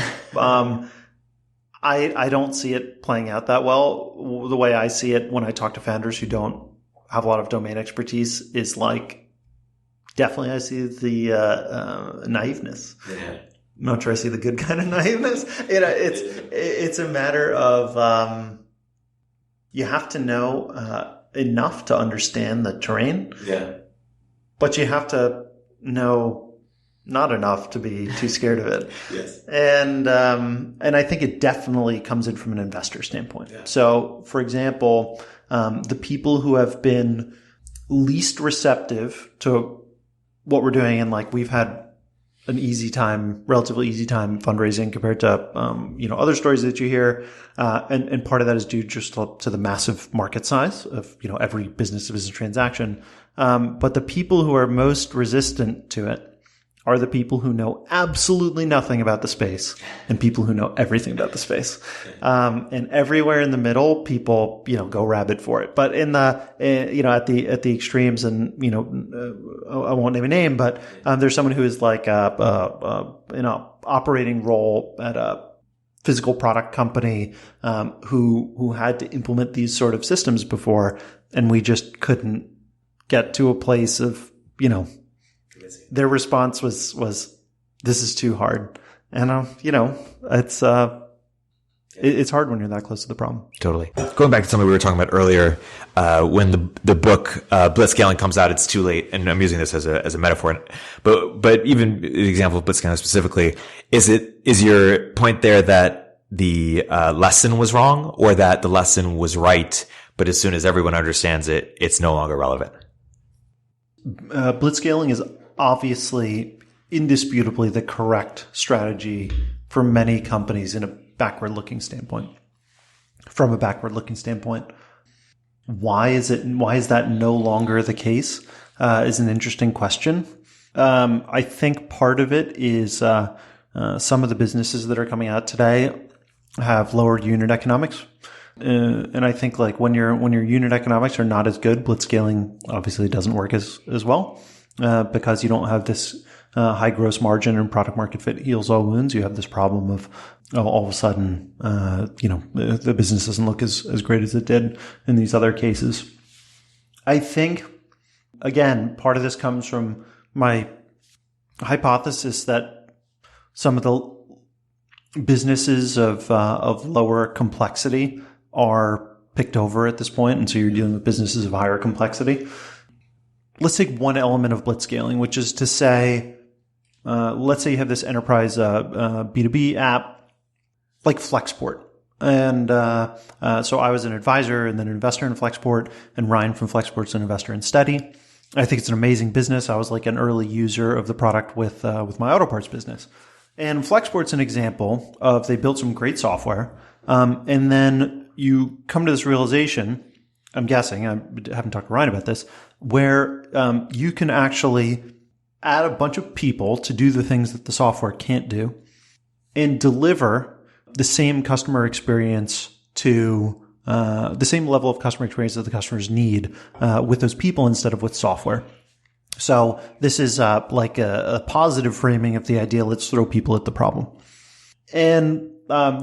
I don't see it playing out that well. The way I see it when I talk to founders who don't have a lot of domain expertise is definitely I see the naiveness. not sure I see the good kind of naiveness. It's a matter of you have to know enough to understand the terrain. Yeah. But you have to know not enough to be too scared of it. Yes. And I think it definitely comes in from an investor standpoint. Yeah. So, for example, the people who have been least receptive to what we're doing, and like we've had an relatively easy time fundraising compared to other stories that you hear, and part of that is due just to the massive market size of every business-to-business transaction. But the people who are most resistant to it are the people who know absolutely nothing about the space and people who know everything about the space. And everywhere in the middle, people, go rabid for it. But at the extremes, and, I won't name a name, but, there's someone who is like, in a operating role at a physical product company, who had to implement these sort of systems before, and we just couldn't get to a place of, their response was this is too hard. And, it's hard when you're that close to the problem. Totally. Going back to something we were talking about earlier, when the book, Blitzscaling comes out, it's too late. And I'm using this as a metaphor, but even the example of Blitzscaling specifically, is your point there that the, lesson was wrong, or that the lesson was right, but as soon as everyone understands it, it's no longer relevant? Blitzscaling is obviously indisputably the correct strategy for many companies in a backward-looking standpoint. From a backward-looking standpoint, why is that no longer the case? Is an interesting question. I think part of it is some of the businesses that are coming out today have lower unit economics. And I think like when your unit economics are not as good, blitzscaling obviously doesn't work as well, because you don't have this high gross margin and product market fit heals all wounds. You have this problem of all of a sudden, the business doesn't look as great as it did in these other cases. I think, again, part of this comes from my hypothesis that some of the businesses of lower complexity are picked over at this point, and so you're dealing with businesses of higher complexity. Let's take one element of blitzscaling, which is to say, let's say you have this enterprise B2B app like Flexport. And so I was an advisor and then an investor in Flexport, and Ryan from Flexport's an investor in Stedi. I think it's an amazing business. I was like an early user of the product with my auto parts business. And Flexport's an example of they built some great software, and then you come to this realization, I'm guessing, I haven't talked to Ryan about this, where you can actually add a bunch of people to do the things that the software can't do and deliver the same customer experience to the same level of customer experience that the customers need with those people instead of with software. So this is like a positive framing of the idea, let's throw people at the problem. And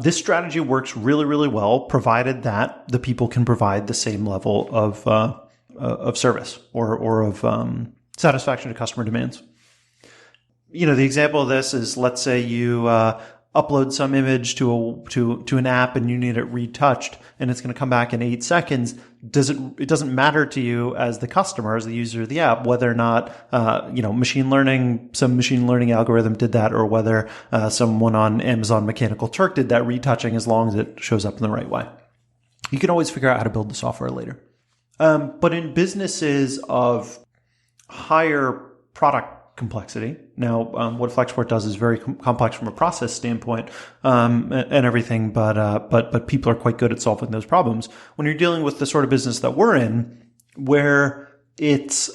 this strategy works really, really well, provided that the people can provide the same level of service or of satisfaction to customer demands. The example of this is, let's say you upload some image to an app and you need it retouched, and it's going to come back in 8 seconds. It doesn't matter to you as the customer, as the user of the app, whether or not some machine learning algorithm did that, or whether someone on Amazon Mechanical Turk did that retouching, as long as it shows up in the right way. You can always figure out how to build the software later. But in businesses of higher product complexity. Now, what Flexport does is very complex from a process standpoint, and everything, but people are quite good at solving those problems. When you're dealing with the sort of business that we're in, where it's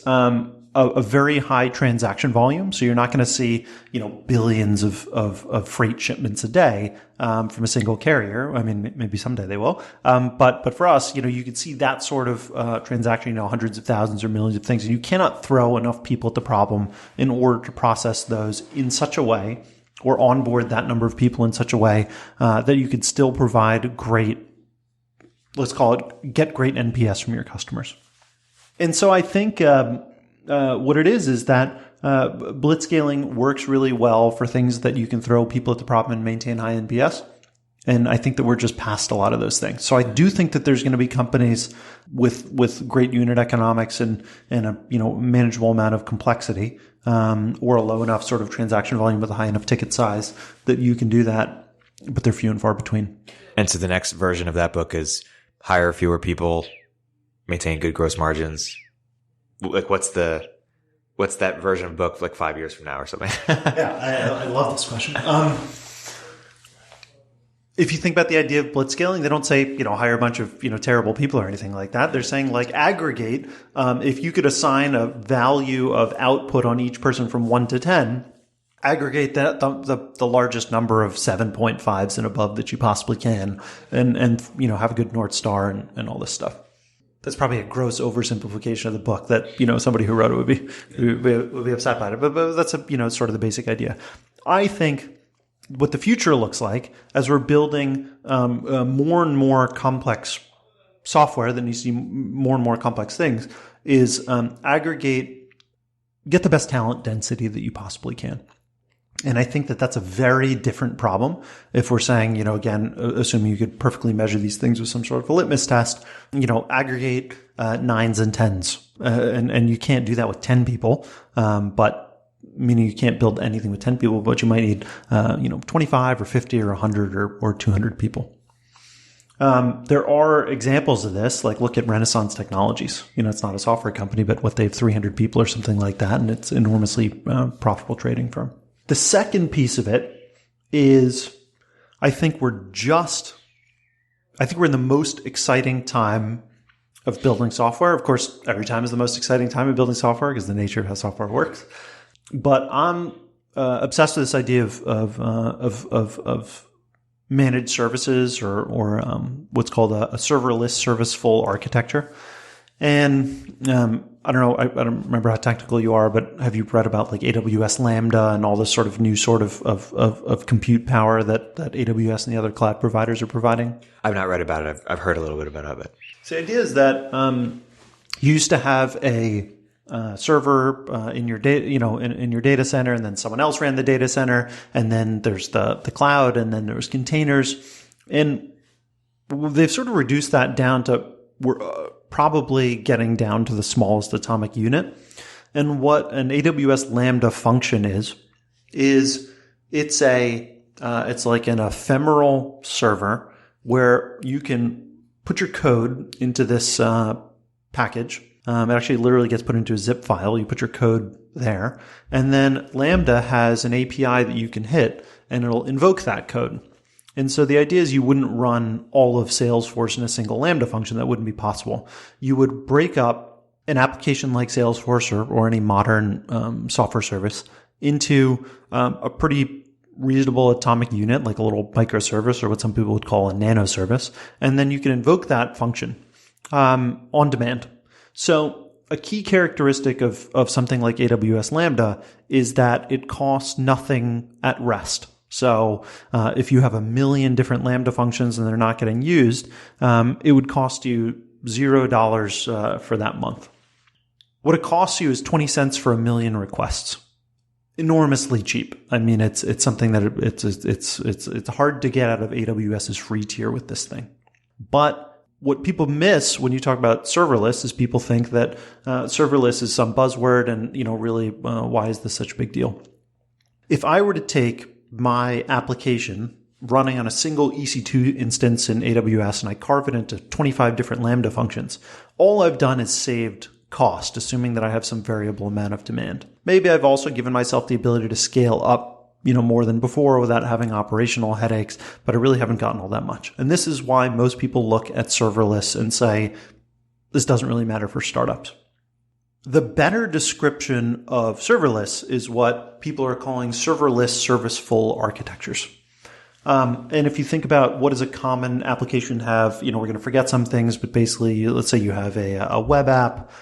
a very high transaction volume, so you're not going to see billions of freight shipments a day from a single carrier. I mean, maybe someday they will, but for us, you could see that sort of transaction, hundreds of thousands or millions of things, and you cannot throw enough people at the problem in order to process those in such a way, or onboard that number of people in such a way that you could still provide great, let's call it, get great NPS from your customers. And so I think what it is that blitzscaling works really well for things that you can throw people at the problem and maintain high NPS. And I think that we're just past a lot of those things. So I do think that there's going to be companies with great unit economics and a manageable amount of complexity, or a low enough sort of transaction volume with a high enough ticket size that you can do that, but they're few and far between. And so the next version of that book is hire fewer people, maintain good gross margins. Like what's that version of the book like 5 years from now or something? Yeah, I love this question. If you think about the idea of blitzscaling, they don't say, hire a bunch of, terrible people or anything like that. They're saying like aggregate. If you could assign a value of output on each person from 1 to 10, aggregate that the largest number of 7.5s and above that you possibly can, and have a good North Star and all this stuff. That's probably a gross oversimplification of the book that somebody who wrote it would be upset by it. But that's sort of the basic idea. I think what the future looks like as we're building more and more complex software that needs to do more and more complex things is aggregate, get the best talent density that you possibly can. And I think that that's a very different problem. If we're saying, again, assuming you could perfectly measure these things with some sort of a litmus test, aggregate 9s and 10s. And you can't do that with 10 people. But meaning you can't build anything with 10 people, but you might need, 25 or 50 or 100 or 200 people. There are examples of this, like look at Renaissance Technologies. It's not a software company, but they have 300 people or something like that. And it's an enormously profitable trading firm. The second piece of it is, I think we're in the most exciting time of building software. Of course, every time is the most exciting time of building software because the nature of how software works. But I'm obsessed with this idea of managed services or what's called a serverless serviceful architecture. And I don't know, I don't remember how technical you are, but have you read about like AWS Lambda and all this sort of new sort of compute power that AWS and the other cloud providers are providing? I've not read about it. I've heard a little bit about it. So the idea is that you used to have a server in your data, in your data center, and then someone else ran the data center, and then there's the cloud, and then there's containers, and they've sort of reduced that down to we're probably getting down to the smallest atomic unit. And what an AWS Lambda function is it's like an ephemeral server where you can put your code into this package. It actually literally gets put into a zip file. You put your code there, and then Lambda has an API that you can hit, and it'll invoke that code. And so the idea is you wouldn't run all of Salesforce in a single Lambda function. That wouldn't be possible. You would break up an application like Salesforce or any modern software service into a pretty reasonable atomic unit, like a little microservice or what some people would call a nanoservice. And then you can invoke that function on demand. So a key characteristic of something like AWS Lambda is that it costs nothing at rest. So if you have 1 million different Lambda functions and they're not getting used, it would cost you $0 for that month. What it costs you is 20 cents for 1 million requests. Enormously cheap. I mean, it's something that it's hard to get out of AWS's free tier with this thing. But what people miss when you talk about serverless is people think that serverless is some buzzword and, really, why is this such a big deal? If I were to take my application running on a single EC2 instance in AWS and I carve it into 25 different Lambda functions, all I've done is saved cost, assuming that I have some variable amount of demand. Maybe I've also given myself the ability to scale up, more than before without having operational headaches, but I really haven't gotten all that much. And this is why most people look at serverless and say, this doesn't really matter for startups. The better description of serverless is what people are calling serverless serviceful architectures. And if you think about what does a common application have, we're going to forget some things, but basically, let's say you have a web app,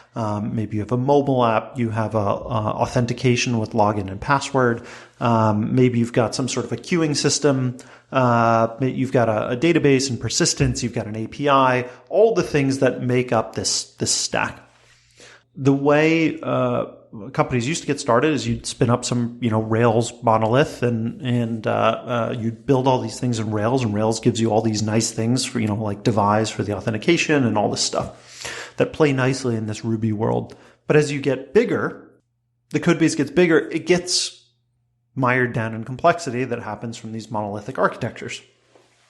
maybe you have a mobile app, you have authentication with login and password, maybe you've got some sort of a queuing system, you've got a database and persistence, you've got an API, all the things that make up this stack. the way companies used to get started is you'd spin up some, Rails monolith and you'd build all these things in Rails, and Rails gives you all these nice things for, like devise for the authentication and all this stuff that play nicely in this Ruby world. But as you get bigger, the code base gets bigger, it gets mired down in complexity that happens from these monolithic architectures.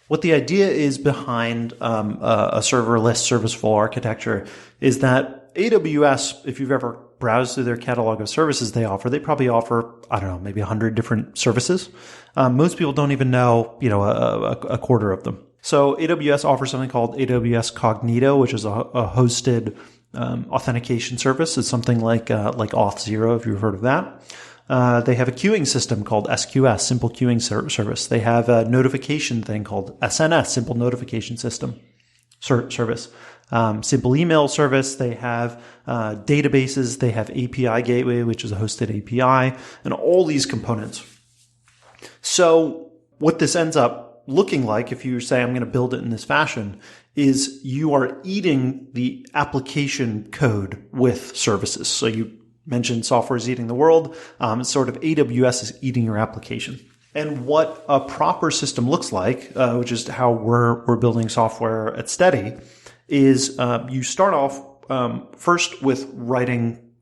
What the idea is behind a serverless serviceful architecture is that AWS, if you've ever browsed through their catalog of services they probably offer, I don't know, maybe 100 different services. Most people don't even know, a quarter of them. So AWS offers something called AWS Cognito, which is a hosted authentication service. It's something like Auth0, if you've heard of that. They have a queuing system called SQS, Simple Queuing Service. They have a notification thing called SNS, Simple Notification System Service. Simple email service. They have databases. They have API Gateway, which is a hosted API, and all these components. So what this ends up looking like, if you say, I'm going to build it in this fashion, is you are eating the application code with services. So you mentioned software is eating the world. Sort of AWS is eating your application. And what a proper system looks like, which is how we're building software at Stedi, is you start off first with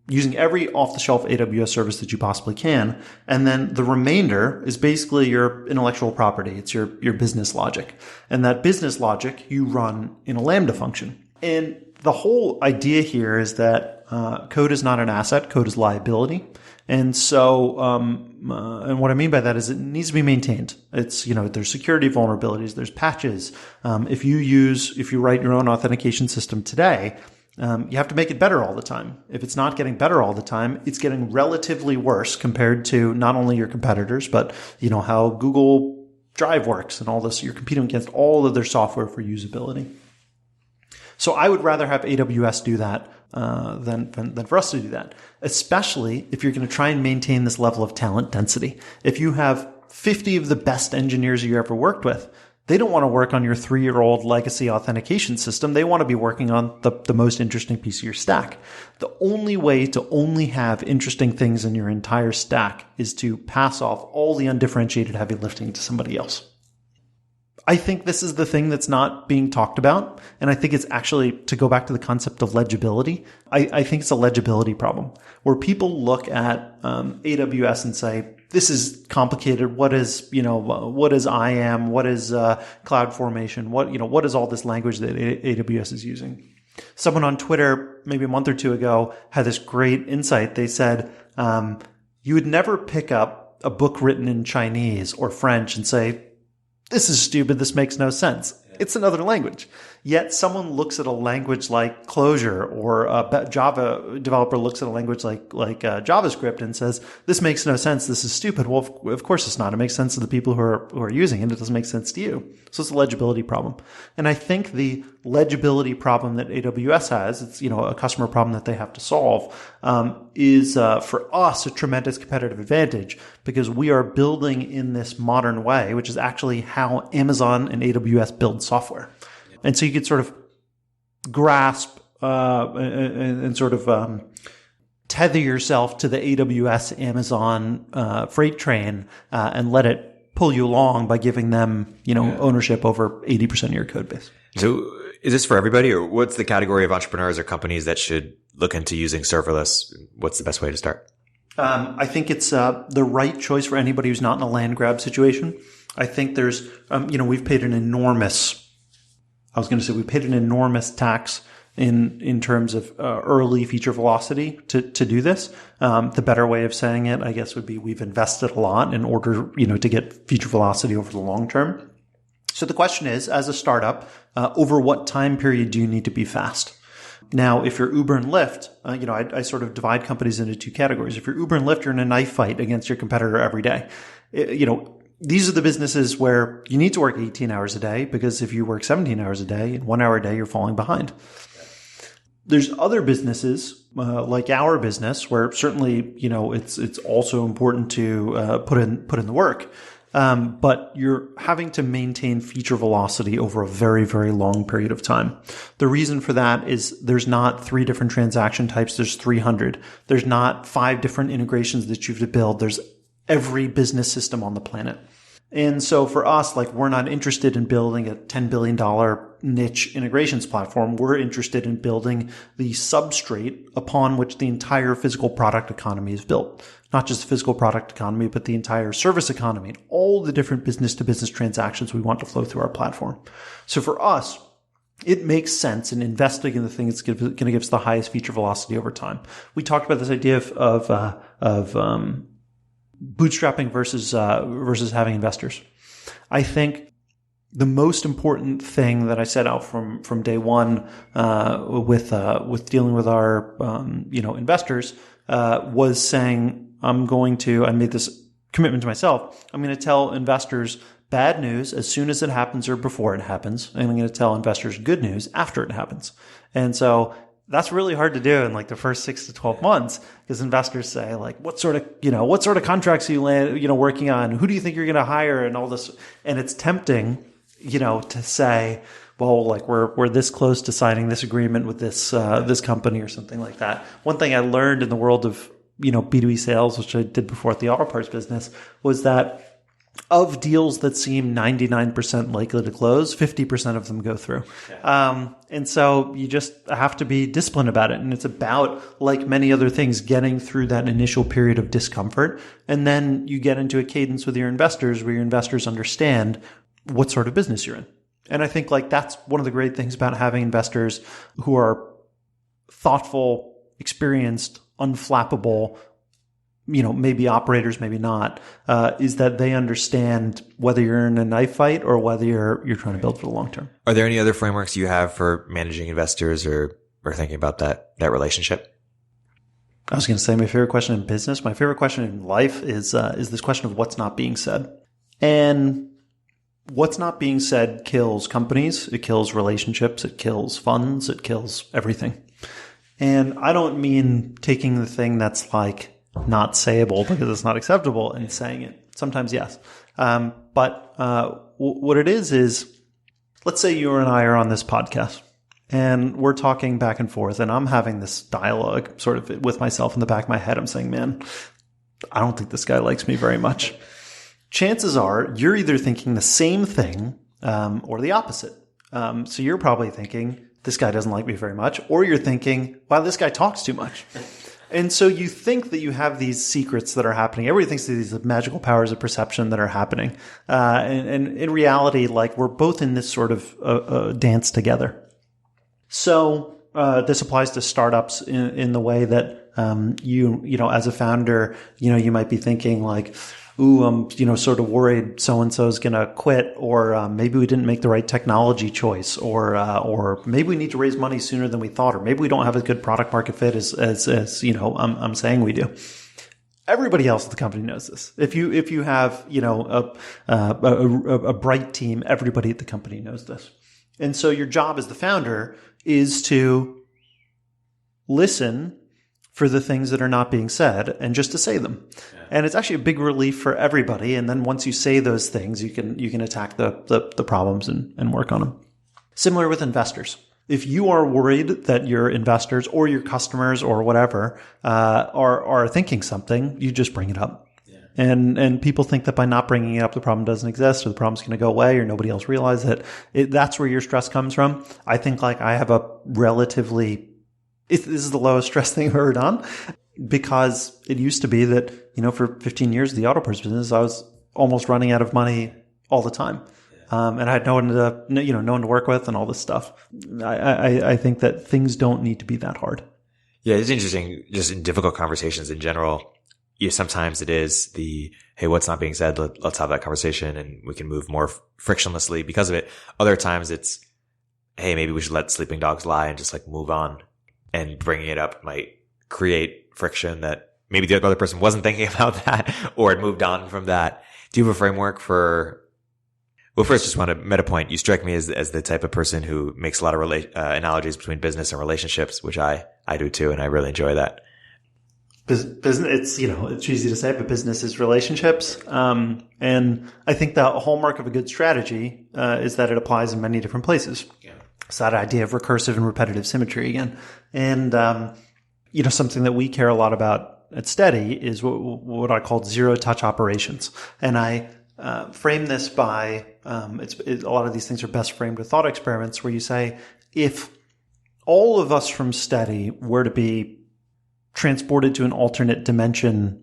using every off-the-shelf AWS service that you possibly can, and then the remainder is basically your intellectual property. It's your business logic. And that business logic you run in a Lambda function. And the whole idea here is that code is not an asset, code is liability. And so, and what I mean by that is it needs to be maintained. It's, there's security vulnerabilities, there's patches. If you write your own authentication system today, you have to make it better all the time. If it's not getting better all the time, it's getting relatively worse compared to not only your competitors, but, how Google Drive works and all this. You're competing against all of their software for usability. So I would rather have AWS do that than for us to do that, especially if you're going to try and maintain this level of talent density. If you have 50 of the best engineers you ever worked with, they don't want to work on your 3-year-old legacy authentication system. They want to be working on the most interesting piece of your stack. The only way to only have interesting things in your entire stack is to pass off all the undifferentiated heavy lifting to somebody else. I think this is the thing that's not being talked about. And I think it's actually, to go back to the concept of legibility, I think it's a legibility problem where people look at AWS and say, this is complicated. What is IAM? What is CloudFormation? What is all this language that AWS is using? Someone on Twitter, maybe a month or two ago, had this great insight. They said, you would never pick up a book written in Chinese or French and say, this is stupid. This makes no sense. It's another language. Yet someone looks at a language like Clojure, or a Java developer looks at a language like JavaScript and says, this makes no sense. This is stupid. Well, of course it's not. It makes sense to the people who are using it. It doesn't make sense to you. So it's a legibility problem. And I think the legibility problem that AWS has, it's, a customer problem that they have to solve, is for us a tremendous competitive advantage because we are building in this modern way, which is actually how Amazon and AWS build software. And so you could sort of grasp and sort of tether yourself to the AWS Amazon freight train and let it pull you along by giving them, ownership over 80% of your code base. So is this for everybody, or what's the category of entrepreneurs or companies that should look into using serverless? What's the best way to start? I think it's the right choice for anybody who's not in a land grab situation. I think there's, we've paid an enormous tax in terms of early feature velocity to do this. The better way of saying it, I guess, would be we've invested a lot in order, to get feature velocity over the long term. So the question is, as a startup, over what time period do you need to be fast? Now, if you're Uber and Lyft, I sort of divide companies into two categories. If you're Uber and Lyft, you're in a knife fight against your competitor every day. These are the businesses where you need to work 18 hours a day because if you work 17 hours a day, 1 hour a day, you're falling behind. There's other businesses like our business where certainly, it's also important to put in the work. but you're having to maintain feature velocity over a very, very long period of time. The reason for that is there's not 3 different transaction types. There's 300. There's not 5 different integrations that you have to build. There's every business system on the planet. And so for us, like, we're not interested in building a $10 billion niche integrations platform. We're interested in building the substrate upon which the entire physical product economy is built. Not just the physical product economy, but the entire service economy and all the different business to business transactions we want to flow through our platform. So for us, it makes sense in investing in the thing that's going to give us the highest feature velocity over time. We talked about this idea of bootstrapping versus having investors. I think the most important thing that I set out from day one with dealing with our investors was saying I made this commitment to myself. I'm going to tell investors bad news as soon as it happens or before it happens, and I'm going to tell investors good news after it happens. And so that's really hard to do in like the first 6 to 12 months, because investors say like, what sort of contracts are you working on? Who do you think you're going to hire and all this? And it's tempting, to say, well, like we're this close to signing this agreement with this company or something like that. One thing I learned in the world of, B2B sales, which I did before at the auto parts business, was that of deals that seem 99% likely to close, 50% of them go through. Yeah. And so you just have to be disciplined about it. And it's about, like many other things, getting through that initial period of discomfort. And then you get into a cadence with your investors where your investors understand what sort of business you're in. And I think like that's one of the great things about having investors who are thoughtful, experienced, unflappable, maybe operators, maybe not, is that they understand whether you're in a knife fight or whether you're trying to build for the long term. Are there any other frameworks you have for managing investors or thinking about that relationship? I was going to say my favorite question in business, my favorite question in life is this question of what's not being said. And what's not being said kills companies, it kills relationships, it kills funds, it kills everything. And I don't mean taking the thing that's like not sayable because it's not acceptable and saying it. Sometimes, yes. But what it is, let's say you and I are on this podcast and we're talking back and forth and I'm having this dialogue sort of with myself in the back of my head. I'm saying, man, I don't think this guy likes me very much. Chances are you're either thinking the same thing or the opposite. So you're probably thinking, this guy doesn't like me very much, or you're thinking, wow, this guy talks too much. And so you think that you have these secrets that are happening. Everybody thinks that these magical powers of perception that are happening. And in reality, like we're both in this sort of dance together. So this applies to startups in the way that you as a founder, you might be thinking like, ooh, I'm, sort of worried so-and-so is going to quit, or maybe we didn't make the right technology choice, or maybe we need to raise money sooner than we thought, or maybe we don't have a good product market fit as I'm saying we do. Everybody else at the company knows this. If you have, a bright team, everybody at the company knows this. And so your job as the founder is to listen for the things that are not being said and just to say them. Yeah. And it's actually a big relief for everybody. And then once you say those things, you can attack the problems and work on them. Similar with investors. If you are worried that your investors or your customers or whatever are thinking something, you just bring it up. Yeah. And people think that by not bringing it up, the problem doesn't exist or the problem's going to go away or nobody else realizes it. That's where your stress comes from. I think like I have a relatively this is the lowest stress thing I've ever done, because it used to be that, for 15 years of the auto parts business, I was almost running out of money all the time. And I had no one to work with and all this stuff. I think that things don't need to be that hard. Yeah, it's interesting. Just in difficult conversations in general, sometimes it is hey, what's not being said? Let's have that conversation and we can move more frictionlessly because of it. Other times it's, hey, maybe we should let sleeping dogs lie and just like move on. And bringing it up might create friction that maybe the other person wasn't thinking about that or had moved on from that. Do you have a framework for, well, first, just want to meta point. You strike me as the type of person who makes a lot of analogies between business and relationships, which I do too. And I really enjoy that. Business, it's easy to say, but business is relationships. And I think the hallmark of a good strategy is that it applies in many different places. Yeah. It's that idea of recursive and repetitive symmetry again. And, something that we care a lot about at Stedi is what I call zero-touch operations. And I frame this by, a lot of these things are best framed with thought experiments where you say, if all of us from Stedi were to be transported to an alternate dimension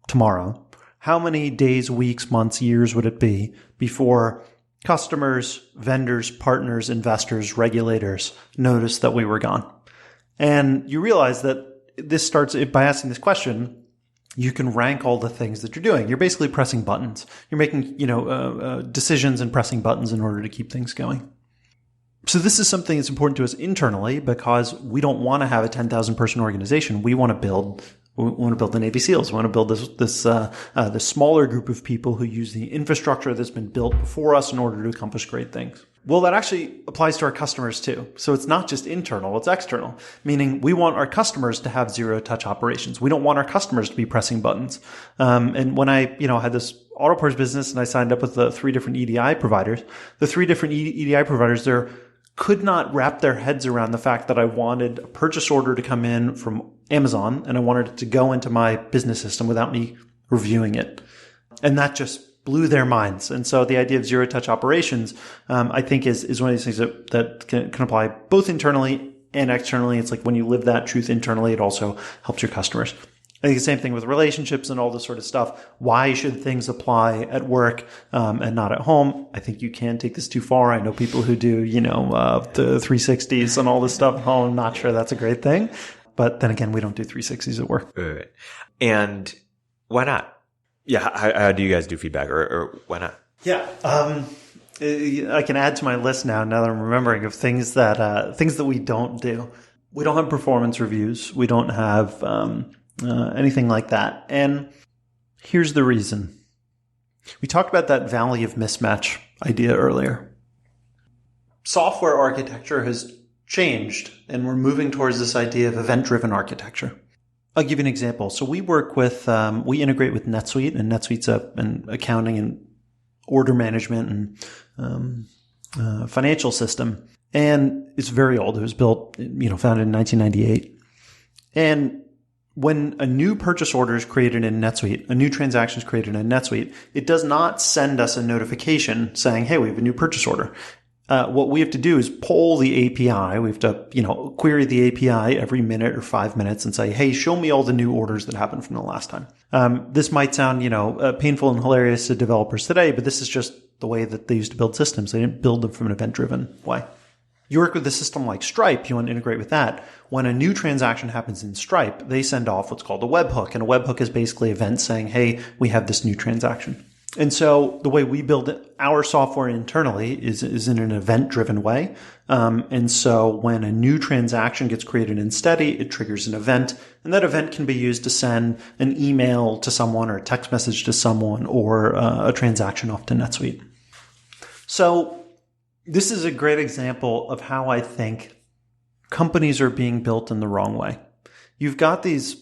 tomorrow, how many days, weeks, months, years would it be before customers, vendors, partners, investors, regulators noticed that we were gone? And you realize that this starts by asking this question. You can rank all the things that you're doing. You're basically pressing buttons. You're making, decisions and pressing buttons in order to keep things going. So this is something that's important to us internally because we don't want to have a 10,000 person organization. We want to build the Navy SEALs. We want to build this smaller group of people who use the infrastructure that's been built before us in order to accomplish great things. Well, that actually applies to our customers too. So it's not just internal, it's external, meaning we want our customers to have zero touch operations. We don't want our customers to be pressing buttons. And when I, had this auto parts business and I signed up with the 3 different EDI providers, the 3 different EDI providers there could not wrap their heads around the fact that I wanted a purchase order to come in from Amazon and I wanted it to go into my business system without me reviewing it. And that just blew their minds. And so the idea of zero touch operations, I think is one of these things that can apply both internally and externally. It's like when you live that truth internally, it also helps your customers. I think the same thing with relationships and all this sort of stuff. Why should things apply at work and not at home? I think you can take this too far. I know people who do, the 360s and all this stuff. Oh, I'm not sure that's a great thing. But then again, we don't do 360s at work. Right. And why not? Yeah. How do you guys do feedback or why not? Yeah. I can add to my list now that I'm remembering of things that we don't do. We don't have performance reviews. We don't have anything like that. And here's the reason. We talked about that valley of mismatch idea earlier. Software architecture has changed, and we're moving towards this idea of event-driven architecture. I'll give you an example. So we work with, we integrate with NetSuite, and NetSuite's an accounting and order management and financial system. And it's very old. It was built, founded in 1998. And when a new purchase order is created in NetSuite, a new transaction is created in NetSuite, it does not send us a notification saying, hey, we have a new purchase order. What we have to do is poll the API. We have to, query the API every minute or 5 minutes and say, hey, show me all the new orders that happened from the last time. This might sound, painful and hilarious to developers today, but this is just the way that they used to build systems. They didn't build them from an event-driven way. You work with a system like Stripe, you want to integrate with that. When a new transaction happens in Stripe, they send off what's called a webhook. And a webhook is basically events saying, hey, we have this new transaction. And so the way we build our software internally is in an event-driven way. And so when a new transaction gets created in Stedi, it triggers an event. And that event can be used to send an email to someone or a text message to someone or a transaction off to NetSuite. So this is a great example of how I think companies are being built in the wrong way. You've got these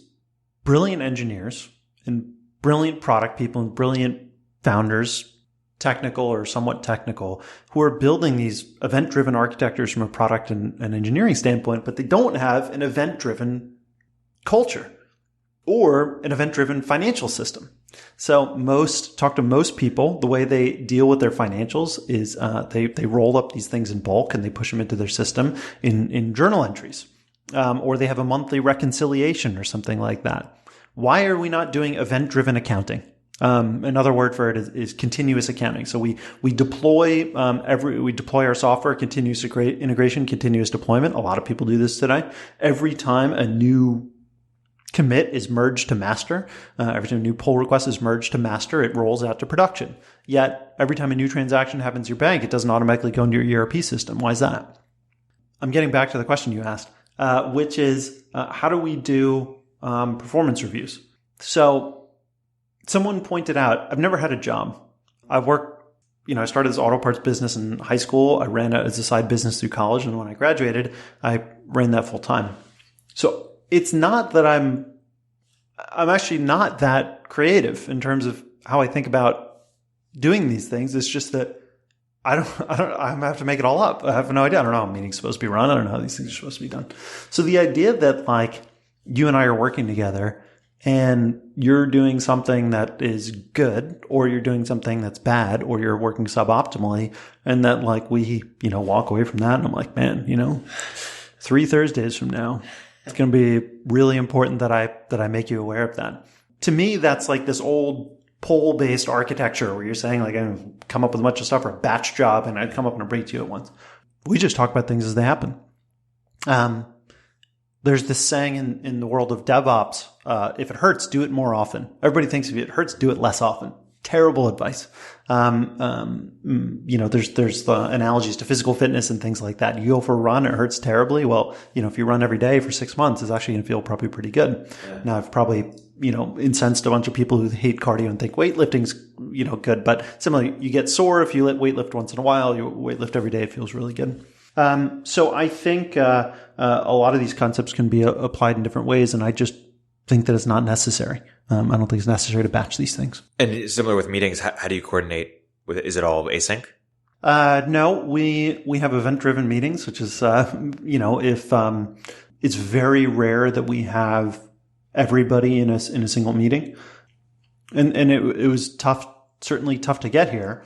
brilliant engineers and brilliant product people and brilliant founders, technical or somewhat technical, who are building these event-driven architectures from a product and engineering standpoint, but they don't have an event-driven culture or an event-driven financial system. So talk to most people, the way they deal with their financials is they roll up these things in bulk and they push them into their system in journal entries. Or they have a monthly reconciliation or something like that. Why are we not doing event-driven accounting? Another word for it is continuous accounting. So we deploy our software, continuous integration, continuous deployment. A lot of people do this today. Every time a new commit is merged to master, every time a new pull request is merged to master, it rolls out to production. Yet every time a new transaction happens in your bank, it doesn't automatically go into your ERP system. Why is that? I'm getting back to the question you asked, which is how do we do performance reviews? So someone pointed out, I've never had a job. I've worked, I started this auto parts business in high school. I ran it as a side business through college. And when I graduated, I ran that full time. So it's not that I'm I'm actually not that creative in terms of how I think about doing these things. It's just that I'm gonna have to make it all up. I have no idea. I don't know how a meeting's supposed to be run. I don't know how these things are supposed to be done. So the idea that like you and I are working together and you're doing something that is good, or you're doing something that's bad, or you're working suboptimally, and that like we, walk away from that and I'm like, man, 3 Thursdays from now, it's going to be really important that I make you aware of that. To me, that's like this old pull-based architecture where you're saying like, I'm come up with a bunch of stuff for a batch job and I'd come up and bring it to you at once. We just talk about things as they happen. There's this saying in the world of DevOps, if it hurts, do it more often. Everybody thinks if it hurts, do it less often. Terrible advice. There's the analogies to physical fitness and things like that. You go for a run, it hurts terribly. Well, if you run every day for 6 months, it's actually going to feel probably pretty good. Yeah. Now, I've probably, incensed a bunch of people who hate cardio and think weightlifting's, good. But similarly, you get sore if you weightlift once in a while. You weightlift every day, it feels really good. So I think a lot of these concepts can be applied in different ways, and I just think that it's not necessary. I don't think it's necessary to batch these things. And similar with meetings, how do you coordinate with it? Is it all async? No, we have event-driven meetings, which is, if it's very rare that we have everybody in a single meeting, and it was tough, certainly tough to get here,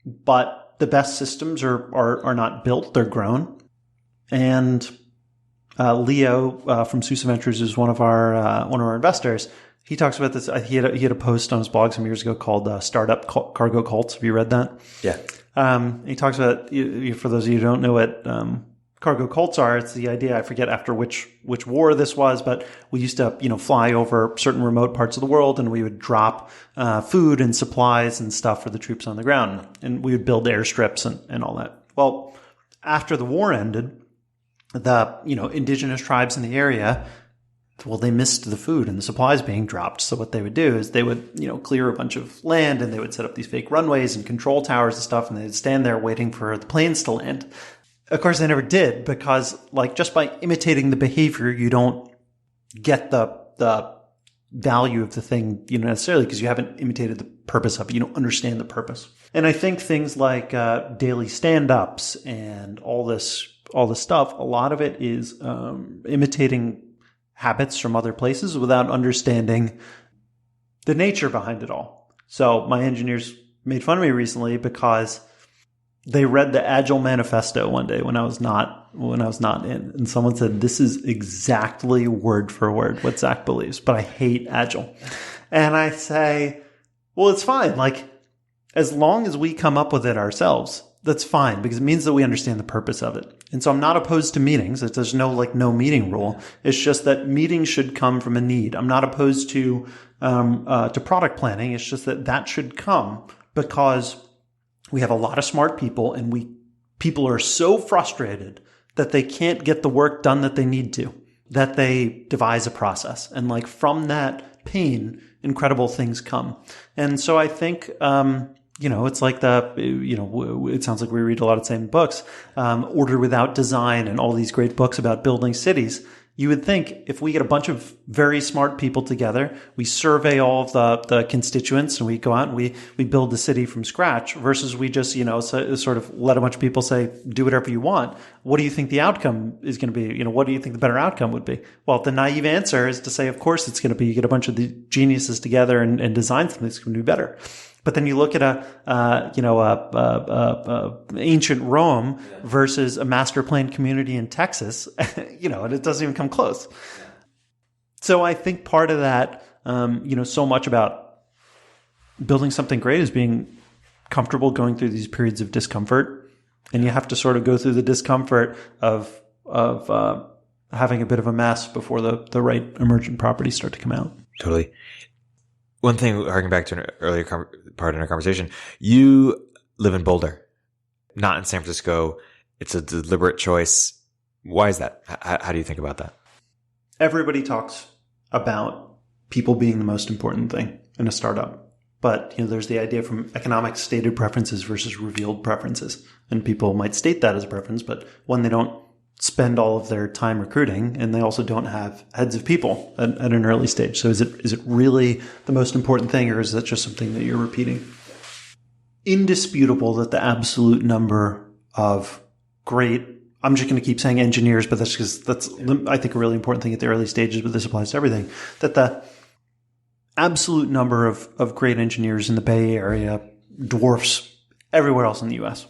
but the best systems are not built; they're grown. And Leo from SUSE Ventures is one of our investors. He talks about this. He had a post on his blog some years ago called "Startup Cargo Cults." Have you read that? Yeah. He talks about, for those of you who don't know what cargo cults are, it's the idea, I forget after which war this was, but we used to fly over certain remote parts of the world, and we would drop food and supplies and stuff for the troops on the ground, and we would build airstrips and all that. Well, after the war ended, the indigenous tribes in the area, they missed the food and the supplies being dropped. So what they would do is they would, clear a bunch of land, and they would set up these fake runways and control towers and stuff, and they'd stand there waiting for the planes to land. Of course, they never did, because just by imitating the behavior, you don't get the value of the thing, necessarily, because you haven't imitated the purpose of it. You don't understand the purpose. And I think things like daily stand-ups and all this stuff, a lot of it is imitating habits from other places without understanding the nature behind it all. So my engineers made fun of me recently because they read the Agile Manifesto one day when I was not in, and someone said, "This is exactly word for word what Zack believes, but I hate Agile." And I say, well, it's fine. Like, as long as we come up with it ourselves, that's fine, because it means that we understand the purpose of it. And so I'm not opposed to meetings. There's no meeting rule. It's just that meetings should come from a need. I'm not opposed to product planning. It's just that should come because we have a lot of smart people, and people are so frustrated that they can't get the work done that they need to, that they devise a process. And from that pain, incredible things come. And so I think, it's like it sounds like we read a lot of the same books, Order Without Design and all these great books about building cities. You would think if we get a bunch of very smart people together, we survey all of the constituents, and we go out and we build the city from scratch, versus we just, sort of let a bunch of people say, do whatever you want. What do you think the outcome is going to be? What do you think the better outcome would be? Well, the naive answer is to say, of course it's going to be, you get a bunch of the geniuses together and design something that's going to be better. But then you look at ancient Rome versus a master planned community in Texas, and it doesn't even come close. So I think part of that, so much about building something great is being comfortable going through these periods of discomfort, and you have to sort of go through the discomfort of having a bit of a mess before the right emergent properties start to come out. Totally. One thing, harking back to an earlier part in our conversation, you live in Boulder, not in San Francisco. It's a deliberate choice. Why is that? How do you think about that? Everybody talks about people being the most important thing in a startup. But there's the idea from economics, stated preferences versus revealed preferences. And people might state that as a preference, but one, they don't spend all of their time recruiting, and they also don't have heads of people at an early stage. So is it really the most important thing, or is that just something that you're repeating? Indisputable that the absolute number of great, I'm just going to keep saying engineers, but that's because that's, I think, a really important thing at the early stages, but this applies to everything, that the absolute number of great engineers in the Bay Area dwarfs everywhere else in the US.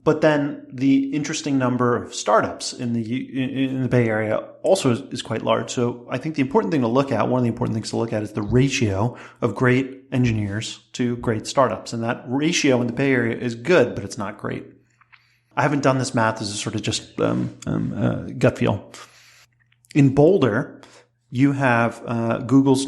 But then the interesting number of startups in the Bay Area also is quite large. So I think the important thing to look at, one of the important things to look at, is the ratio of great engineers to great startups. And that ratio in the Bay Area is good, but it's not great. I haven't done this math. This is sort of just gut feel. In Boulder, you have Google's,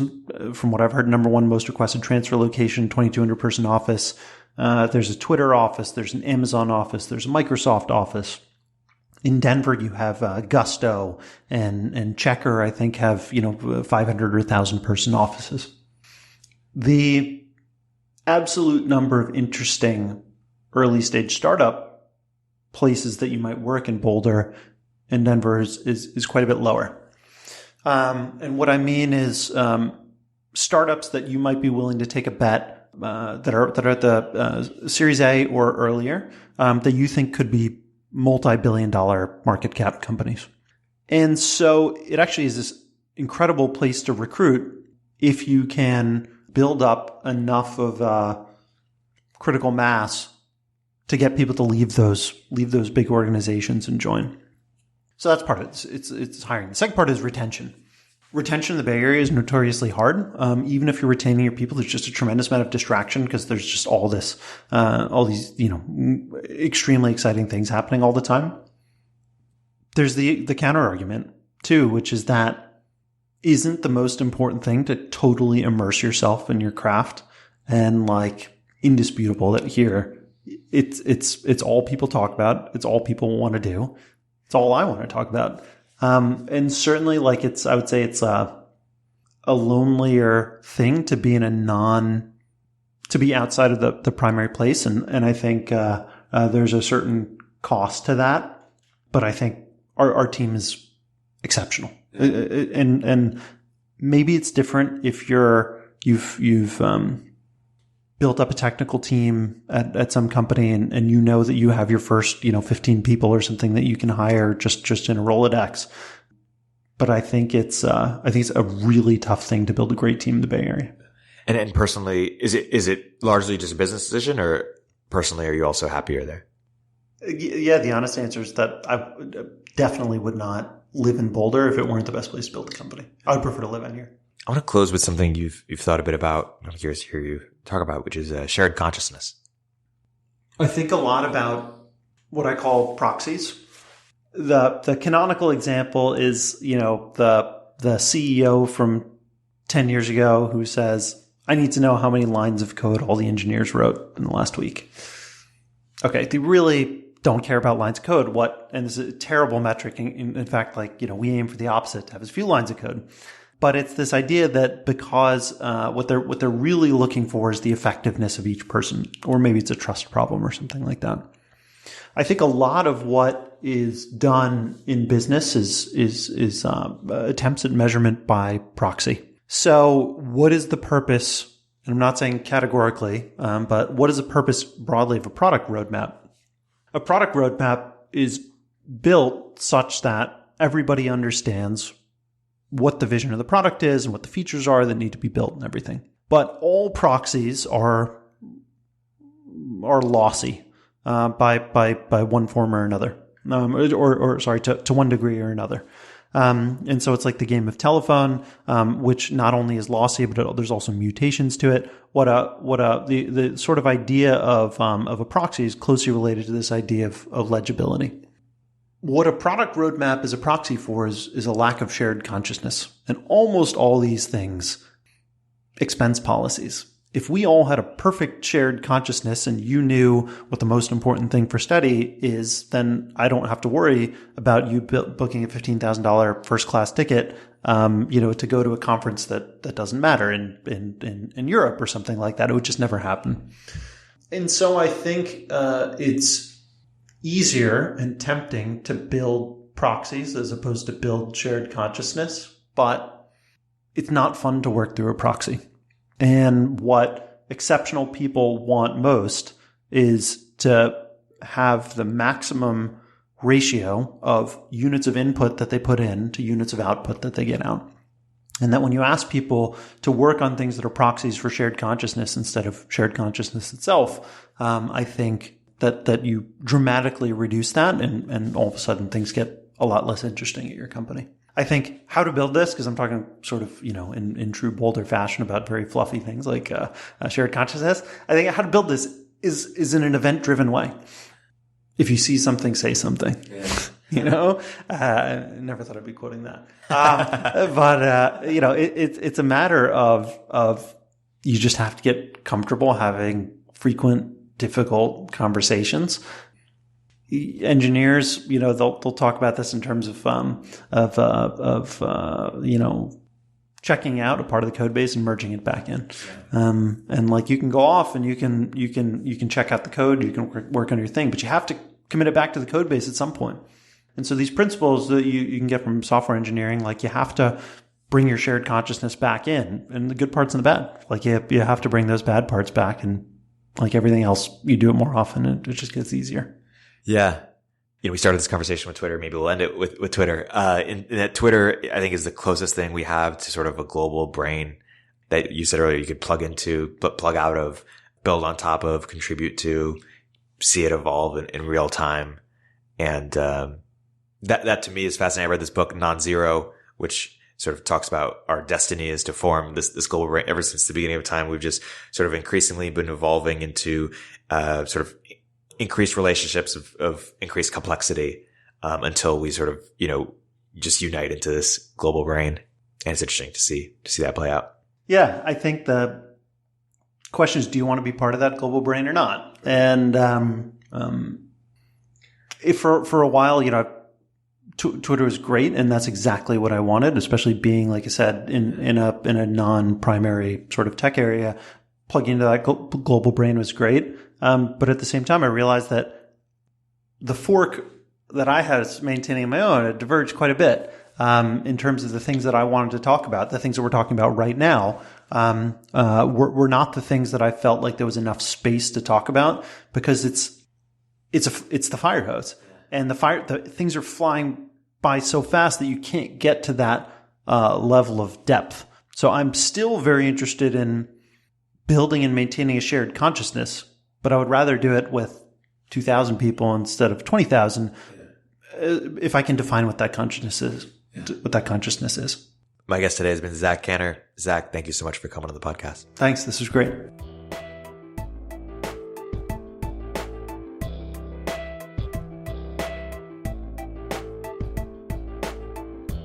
from what I've heard, number one most requested transfer location, 2,200 person office. There's a Twitter office. There's an Amazon office. There's a Microsoft office. In Denver, you have Gusto and Checker, I think, have 500 or 1,000 person offices. The absolute number of interesting early stage startup places that you might work in Boulder and Denver is quite a bit lower. And what I mean is startups that you might be willing to take a bet that are at the Series A or earlier that you think could be multi-billion-dollar market cap companies. And so it actually is this incredible place to recruit if you can build up enough of critical mass to get people to leave those big organizations and join. So that's part of it. It's hiring. The second part is retention. Retention in the Bay Area is notoriously hard. Even if you're retaining your people, there's just a tremendous amount of distraction because there's just all these extremely exciting things happening all the time. There's the counter argument too, which is that isn't the most important thing to totally immerse yourself in your craft, and indisputable that here it's all people talk about. It's all people want to do. It's all I want to talk about. And certainly I would say it's a lonelier thing to be to be outside of the primary place. And I think, there's a certain cost to that, but I think our team is exceptional. And maybe it's different if you've built up a technical team at some company and you know that you have your first 15 people or something that you can hire just in a Rolodex. But I think it's a really tough thing to build a great team in the Bay Area. And personally, is it largely just a business decision, or personally are you also happier there? Yeah, the honest answer is that I definitely would not live in Boulder if it weren't the best place to build a company. I would prefer to live out here. I want to close with something you've thought a bit about. I'm curious to hear you talk about, which is shared consciousness. I think a lot about what I call proxies. The canonical example is, the CEO from 10 years ago who says, I need to know how many lines of code all the engineers wrote in the last week. Okay, they really don't care about lines of code. And this is a terrible metric. In fact, we aim for the opposite, to have as few lines of code. But it's this idea that because what they're really looking for is the effectiveness of each person, or maybe it's a trust problem or something like that. I think a lot of what is done in business is attempts at measurement by proxy. So what is the purpose? And I'm not saying categorically, but what is the purpose broadly of a product roadmap? A product roadmap is built such that everybody understands what the vision of the product is and what the features are that need to be built and everything. But all proxies are lossy by one form or another, to one degree or another. And so it's like the game of telephone, which not only is lossy, but there's also mutations to it. The sort of idea of a proxy is closely related to this idea of legibility. What a product roadmap is a proxy for is a lack of shared consciousness. And almost all these things, expense policies. If we all had a perfect shared consciousness and you knew what the most important thing for Stedi is, then I don't have to worry about you booking a $15,000 first class ticket, to go to a conference that doesn't matter in Europe or something like that. It would just never happen. And so I think, it's easier and tempting to build proxies as opposed to build shared consciousness, but it's not fun to work through a proxy. And what exceptional people want most is to have the maximum ratio of units of input that they put in to units of output that they get out. And that when you ask people to work on things that are proxies for shared consciousness instead of shared consciousness itself, I think that you dramatically reduce that, and all of a sudden things get a lot less interesting at your company. I think how to build this, because I'm talking sort of, in true Boulder fashion about very fluffy things like shared consciousness. I think how to build this is in an event-driven way. If you see something, say something. Yeah. I never thought I'd be quoting that. But it's a matter of you just have to get comfortable having frequent, difficult conversations. Engineers, they'll talk about this in terms of checking out a part of the code base and merging it back in. And like you can go off and you can check out the code, you can work on your thing, but you have to commit it back to the code base at some point. And so these principles that you can get from software engineering, like you have to bring your shared consciousness back in, and the good parts and the bad. Like you have to bring those bad parts back, and like everything else, you do it more often, and it just gets easier. Yeah. We started this conversation with Twitter. Maybe we'll end it with Twitter. In that Twitter, I think, is the closest thing we have to sort of a global brain that you said earlier you could plug into, but plug out of, build on top of, contribute to, see it evolve in real time. And that to me is fascinating. I read this book, Non-Zero, which sort of talks about our destiny is to form this global brain. Ever since the beginning of time, we've just sort of increasingly been evolving into sort of increased relationships of increased complexity until we sort of, just unite into this global brain. And it's interesting to see that play out. Yeah, I think the question is, do you want to be part of that global brain or not? And if for a while, Twitter was great, and that's exactly what I wanted, especially being, like I said, in a non-primary sort of tech area. Plugging into that global brain was great. But at the same time, I realized that the fork that I had maintaining my own had diverged quite a bit in terms of the things that I wanted to talk about. The things that we're talking about right now were not the things that I felt like there was enough space to talk about, because it's the fire hose, and the things are flying by so fast that you can't get to that level of depth. So I'm still very interested in building and maintaining a shared consciousness, but I would rather do it with 2,000 people instead of 20,000 if I can define what that consciousness is. What that consciousness is. My guest today has been Zack Kanter. Zack, thank you so much for coming on the podcast. Thanks. This was great.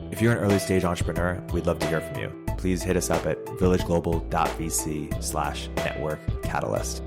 If you're an early stage entrepreneur, we'd love to hear from you. Please hit us up at villageglobal.vc/network catalyst.